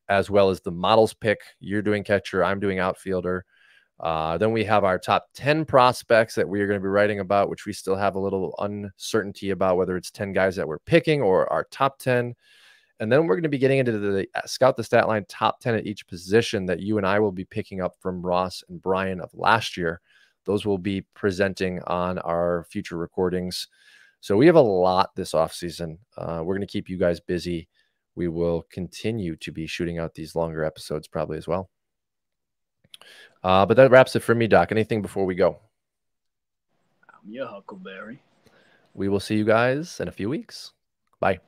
as well as the model's pick. You're doing catcher. I'm doing outfielder. Then we have our top 10 prospects that we are going to be writing about, which we still have a little uncertainty about whether it's 10 guys that we're picking or our top 10. And then we're going to be getting into the Scout the Statline top 10 at each position that you and I will be picking up from Ross and Brian of last year. Those will be presenting on our future recordings. So we have a lot this offseason. We're going to keep you guys busy. We will continue to be shooting out these longer episodes probably as well. But that wraps it for me, Doc. Anything before we go? I'm your Huckleberry. We will see you guys in a few weeks. Bye.